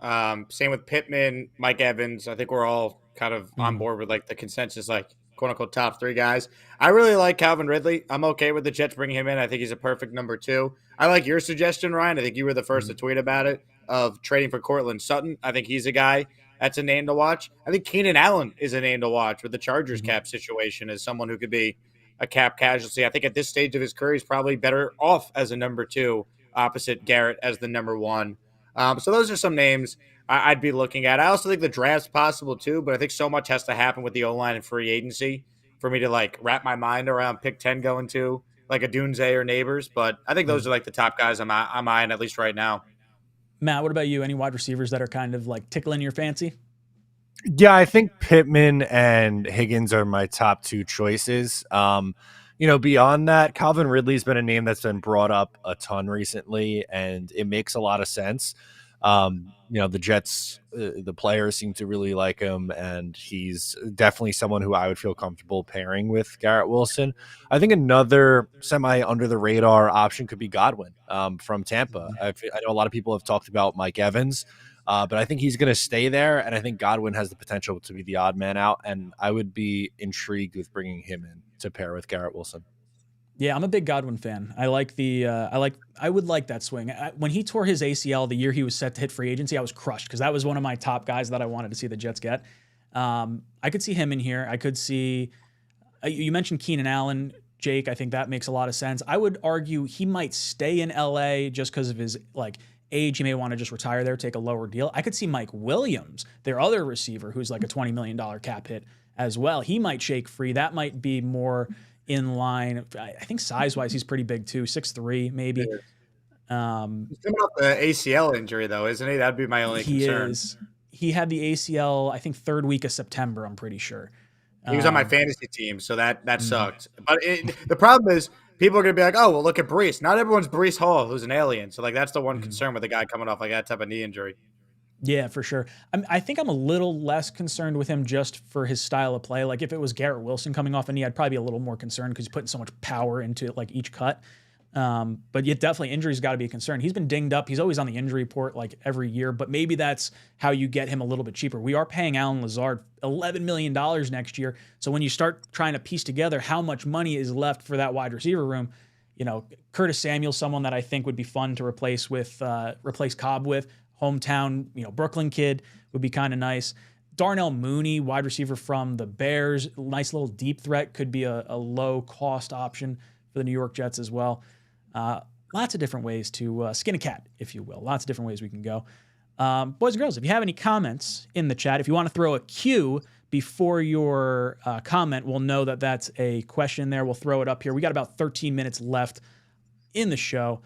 Same with Pittman, Mike Evans. I think we're all kind of on board with like the consensus, like quote unquote top three guys. I really like Calvin Ridley. I'm okay with the Jets bringing him in. I think he's a perfect number two. I like your suggestion, Ryan. I think you were the first to tweet about it, of trading for Cortland Sutton. I think he's a guy that's a name to watch. I think Keenan Allen is a name to watch with the Chargers cap situation as someone who could be a cap casualty. I think at this stage of his career, he's probably better off as a number two, opposite Garrett as the number one. So those are some names I'd be looking at. I also think the draft's possible too, but I think so much has to happen with the O-line and free agency for me to like wrap my mind around pick 10 going to like a Dunze or Neighbors. But I think those are like the top guys I'm eyeing at least right now. Matt, what about you? Any wide receivers that are kind of like tickling your fancy? Yeah, I think Pittman and Higgins are my top two choices. Beyond that, Calvin Ridley's been a name that's been brought up a ton recently, and it makes a lot of sense. The Jets, the players seem to really like him, and he's definitely someone who I would feel comfortable pairing with Garrett Wilson. I think another semi under the radar option could be Godwin from Tampa. I know a lot of people have talked about Mike Evans, but I think he's going to stay there, and I think Godwin has the potential to be the odd man out, and I would be intrigued with bringing him in to pair with Garrett Wilson. Yeah, I'm a big Godwin fan. I like I would like that swing. When he tore his ACL the year he was set to hit free agency, I was crushed because that was one of my top guys that I wanted to see the Jets get. I could see him in here. I could see, you mentioned Keenan Allen, Jake. I think that makes a lot of sense. I would argue he might stay in LA just because of his age. He may want to just retire there, take a lower deal. I could see Mike Williams, their other receiver, who's like a $20 million cap hit as well. He might shake free. That might be more in line. I think size-wise, he's pretty big too, 6'3", maybe. He's coming off the ACL injury, though, isn't he? That'd be my only concern. He had the ACL, I think, third week of September, I'm pretty sure. He was on my fantasy team, so that sucked. But the problem is people are going to be like, oh, well, look at Brees. Not everyone's Brees Hall, who's an alien. So, that's the one concern with a guy coming off like that type of knee injury. Yeah, for sure. I think I'm a little less concerned with him just for his style of play. Like if it was Garrett Wilson coming off a knee, I'd probably be a little more concerned because he's putting so much power into each cut. But yet definitely injuries got to be a concern. He's been dinged up. He's always on the injury report every year, but maybe that's how you get him a little bit cheaper. We are paying Allen Lazard $11 million next year. So when you start trying to piece together how much money is left for that wide receiver room, Curtis Samuel, someone that I think would be fun to replace Cobb with. Hometown, Brooklyn kid would be kind of nice. Darnell Mooney, wide receiver from the Bears, nice little deep threat, could be a low-cost option for the New York Jets as well. Lots of different ways to skin a cat, if you will. Lots of different ways we can go. Boys and girls, if you have any comments in the chat, if you want to throw a Q before your comment, we'll know that that's a question there. We'll throw it up here. We got about 13 minutes left in the show.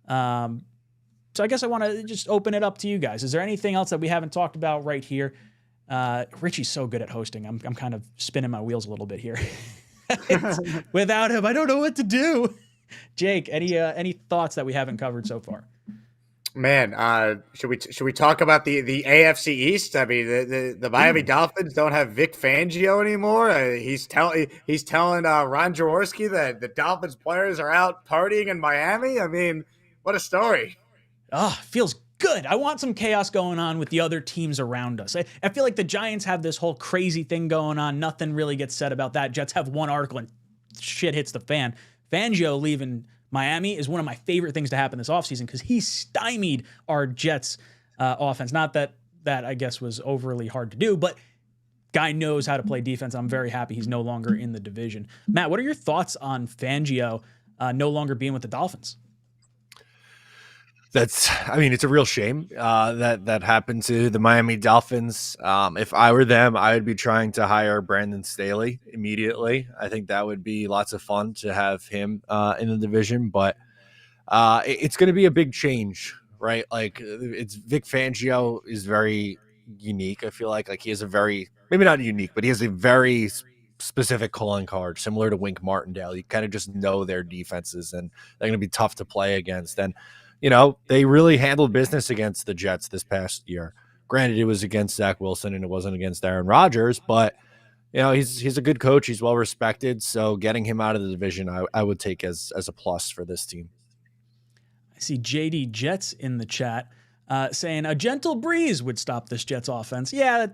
So I guess I want to just open it up to you guys. Is there anything else that we haven't talked about right here? Richie's so good at hosting. I'm kind of spinning my wheels a little bit here. Without him, I don't know what to do. Jake, any thoughts that we haven't covered so far? Man, should we talk about the AFC East? I mean, the Miami Dolphins don't have Vic Fangio anymore. He's telling Ron Jaworski that the Dolphins players are out partying in Miami. I mean, what a story! Oh, feels good. I want some chaos going on with the other teams around us. I feel like the Giants have this whole crazy thing going on. Nothing really gets said about that. Jets have one article and shit hits the fan. Fangio leaving Miami is one of my favorite things to happen this offseason because he stymied our Jets offense. Not that I guess was overly hard to do, but guy knows how to play defense. I'm very happy he's no longer in the division. Matt, what are your thoughts on Fangio no longer being with the Dolphins? It's a real shame that happened to the Miami Dolphins. If I were them, I would be trying to hire Brandon Staley immediately. I think that would be lots of fun to have him in the division, but it's going to be a big change, right? Like it's Vic Fangio is very unique. I feel like he has a very, maybe not unique, but he has a very specific calling card, similar to Wink Martindale. You kind of just know their defenses and they're going to be tough to play against. And they really handled business against the Jets this past year. Granted, it was against Zach Wilson and it wasn't against Aaron Rodgers, but he's a good coach. He's well respected. So getting him out of the division, I would take as a plus for this team. I see JD Jets in the chat saying a gentle breeze would stop this Jets offense. Yeah,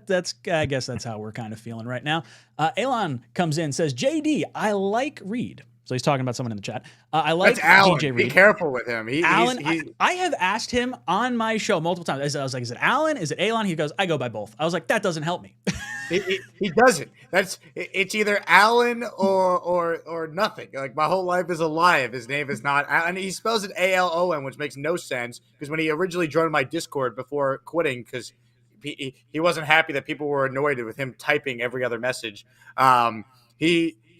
I guess that's how we're kind of feeling right now. Elon comes in, says, JD, I like Reed. So he's talking about someone in the chat. I like DJ Reed. Be careful with him. Alan, I have asked him on my show multiple times. I was like, is it Alan? Is it Elon? He goes, I go by both. I was like, that doesn't help me. He doesn't. It's either Alan or nothing. Like my whole life is a lie if his name is not Alan. He spells it ALON, which makes no sense because when he originally joined my Discord before quitting, because he wasn't happy that people were annoyed with him typing every other message.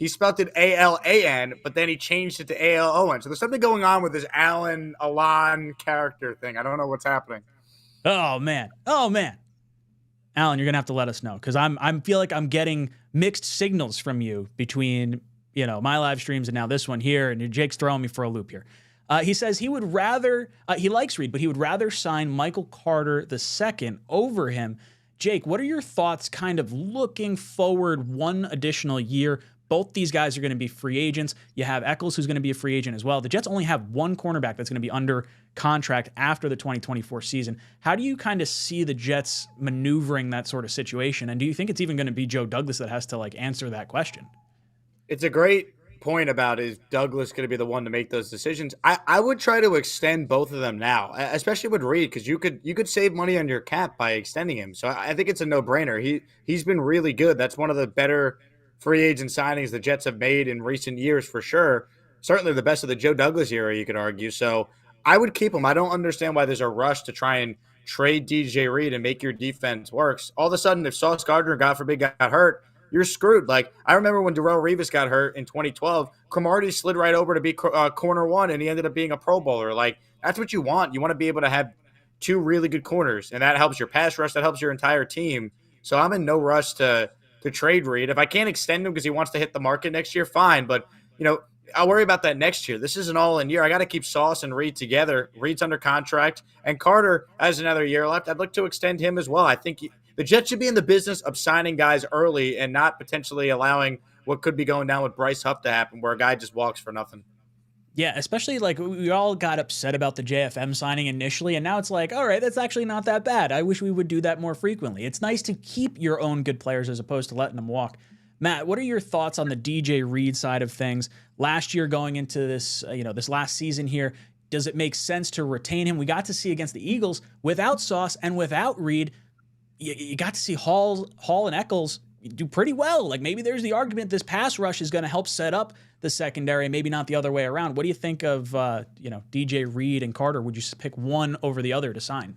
He spelled it ALAN, but then he changed it to ALON. So there's something going on with this Alan character thing. I don't know what's happening. Oh man. Alan, you're gonna have to let us know because I feel like I'm getting mixed signals from you between my live streams and now this one here, and Jake's throwing me for a loop here. He says he would rather he likes Reed, but he would rather sign Michael Carter II over him. Jake, what are your thoughts kind of looking forward one additional year? Both these guys are going to be free agents. You have Eccles, who's going to be a free agent as well. The Jets only have one cornerback that's going to be under contract after the 2024 season. How do you kind of see the Jets maneuvering that sort of situation? And do you think it's even going to be Joe Douglas that has to answer that question? It's a great point about is Douglas going to be the one to make those decisions. I would try to extend both of them now, especially with Reed, because you could save money on your cap by extending him. So I think it's a no-brainer. He's been really good. That's one of the better free agent signings the Jets have made in recent years for sure. Certainly the best of the Joe Douglas era, you could argue. So I would keep him. I don't understand why there's a rush to try and trade DJ Reed and make your defense work. All of a sudden, if Sauce Gardner, God forbid, got hurt, you're screwed. Like I remember when Darrelle Revis got hurt in 2012, Cromartie slid right over to be corner one, and he ended up being a Pro Bowler. Like that's what you want. You want to be able to have two really good corners, and that helps your pass rush. That helps your entire team. So I'm in no rush to trade Reed. If I can't extend him because he wants to hit the market next year, fine. But, I'll worry about that next year. This is an all-in year. I got to keep Sauce and Reed together. Reed's under contract, and Carter has another year left. I'd look to extend him as well. I think the Jets should be in the business of signing guys early and not potentially allowing what could be going down with Bryce Huff to happen where a guy just walks for nothing. Yeah, especially we all got upset about the JFM signing initially, and now it's like, all right, that's actually not that bad. I wish we would do that more frequently. It's nice to keep your own good players as opposed to letting them walk. Matt, what are your thoughts on the DJ Reed side of things? Last year going into this, this last season here, does it make sense to retain him? We got to see against the Eagles without Sauce and without Reed, you got to see Hall and Eccles do pretty well. Like maybe there's the argument this pass rush is going to help set up the secondary, maybe not the other way around. What do you think of DJ Reed and Carter? Would you pick one over the other to sign?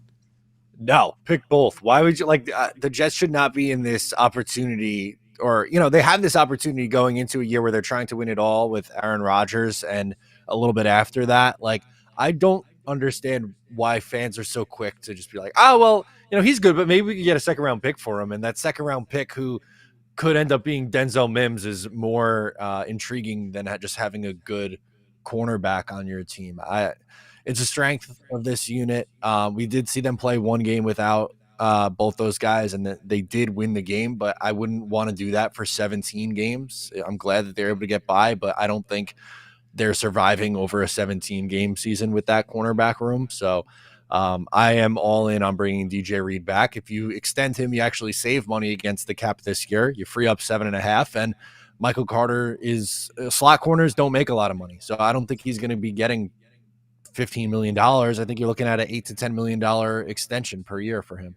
No, pick both. Why would you the Jets should not be in this opportunity, or they have this opportunity going into a year where they're trying to win it all with Aaron Rodgers, and a little bit after that. Like, I don't understand why fans are so quick to just be like, oh well, he's good, but maybe we could get a second round pick for him, and that second round pick who could end up being Denzel Mims is more intriguing than just having a good cornerback on your team. It's a strength of this unit. We did see them play one game without both those guys, and they did win the game, but I wouldn't want to do that for 17 games. I'm glad that they're able to get by, but I don't think they're surviving over a 17 game season with that cornerback room. So I am all in on bringing DJ Reed back. If you extend him, you actually save money against the cap this year. You free up 7.5, and Michael Carter is slot corners don't make a lot of money. So I don't think he's going to be getting $15 million. I think you're looking at an $8 to $10 million extension per year for him.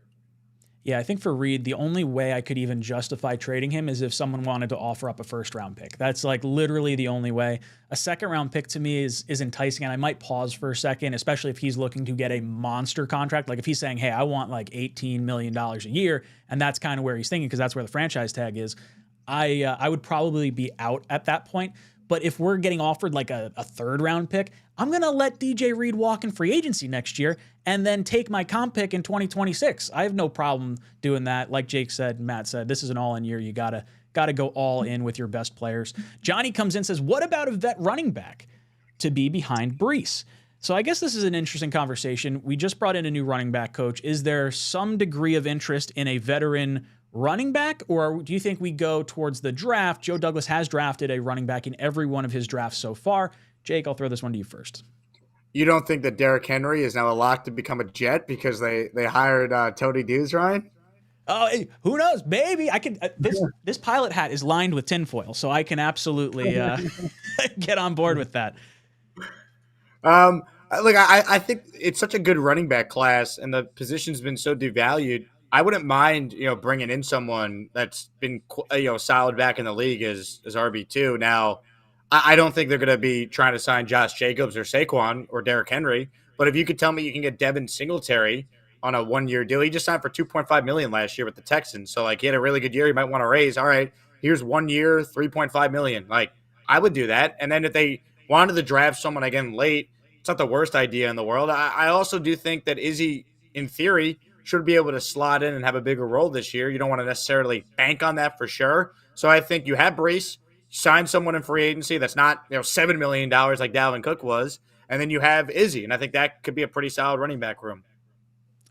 Yeah, I think for Reed, the only way I could even justify trading him is if someone wanted to offer up a first-round pick. That's like literally the only way. A second-round pick to me is enticing, and I might pause for a second, especially if he's looking to get a monster contract. Like if he's saying, hey, I want like $18 million a year, and that's kind of where he's thinking because that's where the franchise tag is, I would probably be out at that point. But if we're getting offered like a third-round pick, I'm going to let DJ Reed walk in free agency next year and then take my comp pick in 2026. I have no problem doing that. Like Jake said, Matt said, this is an all-in year. You got to go all in with your best players. Johnny comes in and says, what about a vet running back to be behind Breece? So I guess this is an interesting conversation. We just brought in a new running back coach. Is there some degree of interest in a veteran running back, or do you think we go towards the draft? Joe Douglas has drafted a running back in every one of his drafts so far. Jake, I'll throw this one to you first. You don't think that Derrick Henry is now a lock to become a Jet because they hired Tony Dews, Ryan? Oh, hey, who knows? Maybe I could. This pilot hat is lined with tinfoil, so I can absolutely get on board with that. I think it's such a good running back class, and the position's been so devalued. I wouldn't mind, bringing in someone that's been, solid back in the league as RB2. Now, I don't think they're going to be trying to sign Josh Jacobs or Saquon or Derrick Henry. But if you could tell me you can get Devin Singletary on a 1-year deal, he just signed for $2.5 million last year with the Texans. So he had a really good year. You might want to raise. All right, here's 1 year, $3.5 million. I would do that. And then if they wanted to draft someone again late, it's not the worst idea in the world. I also do think that Izzy, in theory, should be able to slot in and have a bigger role this year. You don't want to necessarily bank on that for sure. So I think you have Breece, sign someone in free agency that's not $7 million like Dalvin Cook was, and then you have Izzy, and I think that could be a pretty solid running back room.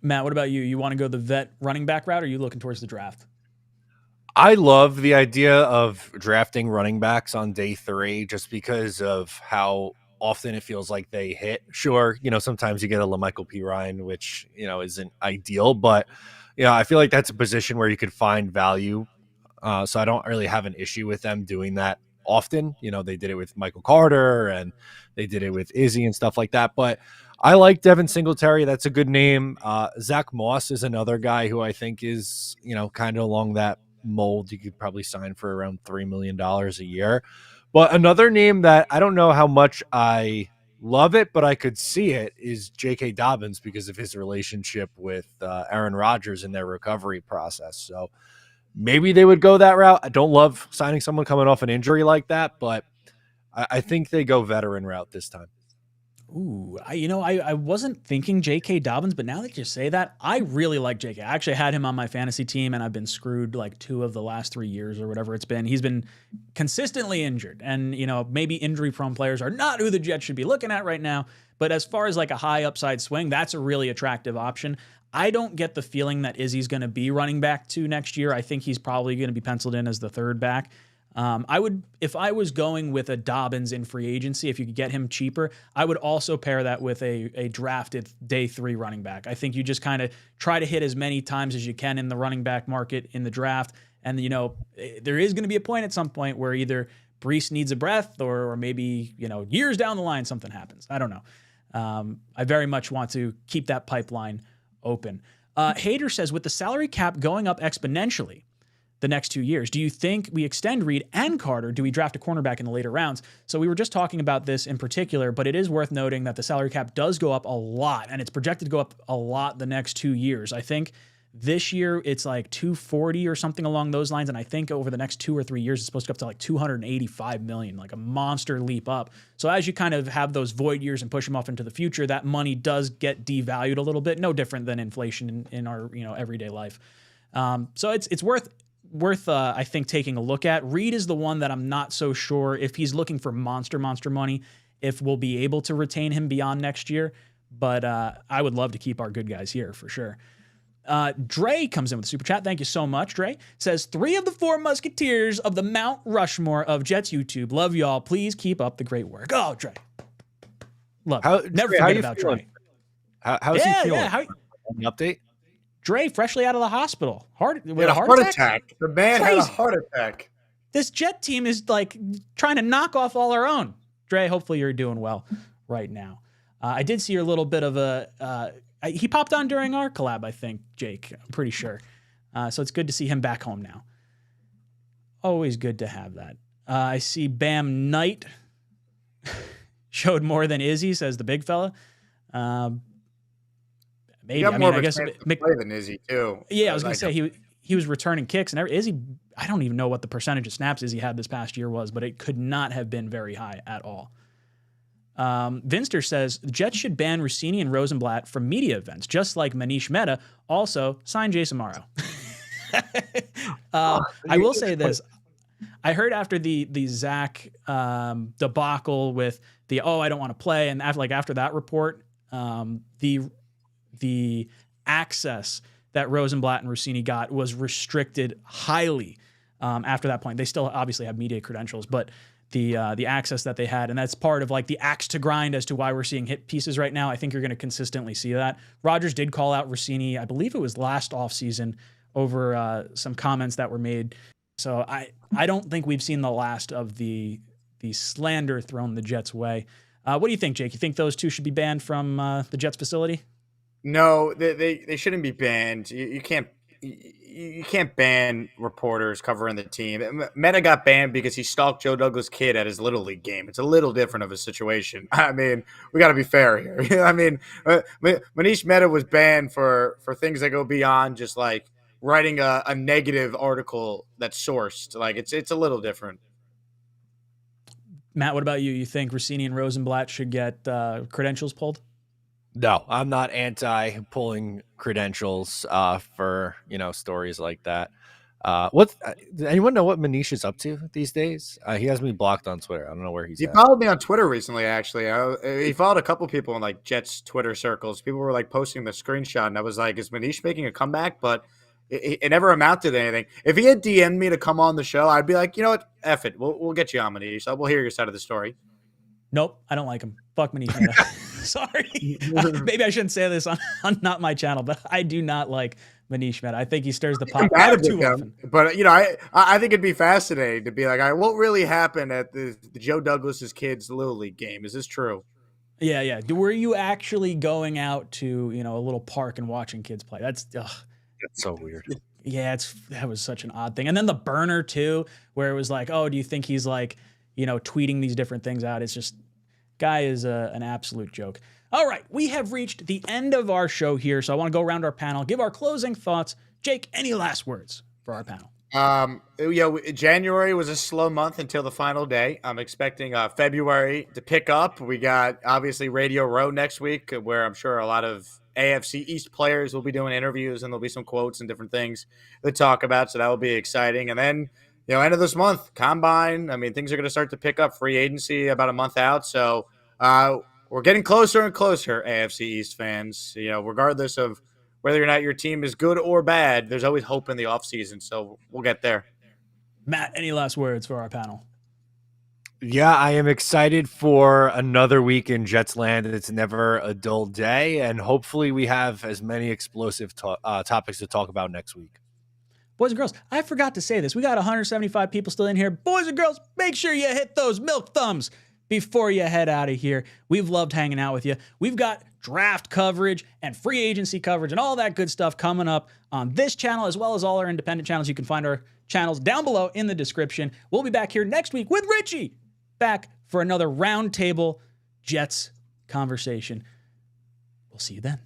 Matt, what about you? You want to go the vet running back route, or are you looking towards the draft? I love the idea of drafting running backs on day 3 just because of how often it feels like they hit. Sure, sometimes you get a LaMichael P. Ryan, which, isn't ideal, but, I feel like that's a position where you could find value. So I don't really have an issue with them doing that often. They did it with Michael Carter and they did it with Izzy and stuff like that. But I like Devin Singletary. That's a good name. Zach Moss is another guy who I think is, kind of along that mold. You could probably sign for around $3 million a year. But another name that I don't know how much I love it, but I could see it is J.K. Dobbins because of his relationship with Aaron Rodgers in their recovery process. So maybe they would go that route. I don't love signing someone coming off an injury like that, but I think they go veteran route this time. Ooh, I wasn't thinking J.K. Dobbins, but now that you say that, I really like J.K. I actually had him on my fantasy team, and I've been screwed like 2 of the last 3 years or whatever it's been. He's been consistently injured, and maybe injury-prone players are not who the Jets should be looking at right now. But as far as like a high upside swing, that's a really attractive option. I don't get the feeling that Izzy's going to be running back 2 next year. I think he's probably going to be penciled in as the third back. If I was going with a Dobbins in free agency, if you could get him cheaper, I would also pair that with a drafted day 3 running back. I think you just kind of try to hit as many times as you can in the running back market in the draft. And, there is going to be a point at some point where either Breece needs a breath or maybe, years down the line, something happens. I don't know. I very much want to keep that pipeline open. Hader says, with the salary cap going up exponentially, the next 2 years? Do you think we extend Reed and Carter? Do we draft a cornerback in the later rounds? So we were just talking about this in particular, but it is worth noting that the salary cap does go up a lot, and it's projected to go up a lot the next 2 years. I think this year it's like 240 or something along those lines, and I think over the next 2 or 3 years it's supposed to go up to like 285 million, like a monster leap up. So as you kind of have those void years and push them off into the future, that money does get devalued a little bit, no different than inflation in our everyday life. So it's worth I think taking a look at. Reed is the one that I'm not so sure if he's looking for monster money, if we'll be able to retain him beyond next year. But I would love to keep our good guys here for sure. Dre comes in with a super chat. Thank you so much, Dre. Says 3 of the 4 Musketeers of the Mount Rushmore of Jets YouTube. Love y'all. Please keep up the great work. Oh, Dre. Love you. Never forget about Dre. How's he feeling? Yeah. An update? Dre, freshly out of the hospital. Heart attack. The man had a heart attack. This Jet team is like trying to knock off all our own. Dre, hopefully you're doing well right now. I did see your little bit of a... he popped on during our collab, I think, Jake. I'm pretty sure. So it's good to see him back home now. Always good to have that. I see Bam Knight showed more than Izzy, says the big fella. Maybe. You got more of a guess chance to play than Izzy, too. Yeah, I was going to say he was returning kicks. And Izzy, I don't even know what the percentage of snaps Izzy had this past year was, but it could not have been very high at all. Vinster says the Jets should ban Russini and Rosenblatt from media events, just like Manish Mehta. Also, sign Jason Morrow. I will say this. I heard after the Zach debacle with the I don't want to play, and after that report, the access that Rosenblatt and Russini got was restricted highly. After that point, they still obviously have media credentials, but the access that they had, and that's part of like the axe to grind as to why we're seeing hit pieces right now. I think you're going to consistently see that. Rodgers did call out Russini, I believe it was last offseason, over some comments that were made. So I don't think we've seen the last of the slander thrown the Jets' way. What do you think, Jake? You think those two should be banned from the Jets facility? No, they shouldn't be banned. You can't ban reporters covering the team. Meta got banned because he stalked Joe Douglas' kid at his Little League game. It's a little different of a situation. I mean, we got to be fair here. I mean, Manish Mehta was banned for things that go beyond just like writing a negative article that's sourced. Like it's a little different. Matt, what about you? You think Russini and Rosenblatt should get credentials pulled? No, I'm not anti pulling credentials for stories like that. Does anyone know what Manish is up to these days? He has me blocked on Twitter. I don't know where he's at. He followed me on Twitter recently, actually. He followed a couple people in like Jets Twitter circles. People were like posting the screenshot, and I was like, is Manish making a comeback? But it never amounted to anything. If he had DM'd me to come on the show, I'd be like, you know what? F it. We'll get you on, Manish. We'll hear your side of the story. Nope, I don't like him. Fuck Manish Mehta. Sorry. Maybe I shouldn't say this on not my channel, but I do not like Manish Mehta. I think he stirs the pot too often. But I think it'd be fascinating to be like, all right, what really happened at the Joe Douglas's kids' Little League game? Is this true? Yeah. Were you actually going out to a little park and watching kids play? That's so weird. Yeah, that was such an odd thing. And then the burner too, where it was like, oh, do you think he's like tweeting these different things out? It's just, guy is an absolute joke. All right, we have reached the end of our show here, so I want to go around our panel, give our closing thoughts. Jake, any last words for our panel? January was a slow month until the final day. I'm expecting February to pick up. We got obviously Radio Row next week, where I'm sure a lot of AFC East players will be doing interviews, and there'll be some quotes and different things to talk about. So that will be exciting. And then, end of this month, Combine. I mean, things are going to start to pick up. Free agency about a month out. So we're getting closer and closer, AFC East fans. Regardless of whether or not your team is good or bad, there's always hope in the offseason. So we'll get there. Matt, any last words for our panel? Yeah, I am excited for another week in Jets land. It's never a dull day, and hopefully we have as many explosive topics to talk about next week. Boys and girls, I forgot to say this. We got 175 people still in here. Boys and girls, make sure you hit those milk thumbs. before you head out of here. We've loved hanging out with you. We've got draft coverage and free agency coverage and all that good stuff coming up on this channel, as well as all our independent channels. You can find our channels down below in the description. We'll be back here next week with Richie, back for another Roundtable Jets conversation. We'll see you then.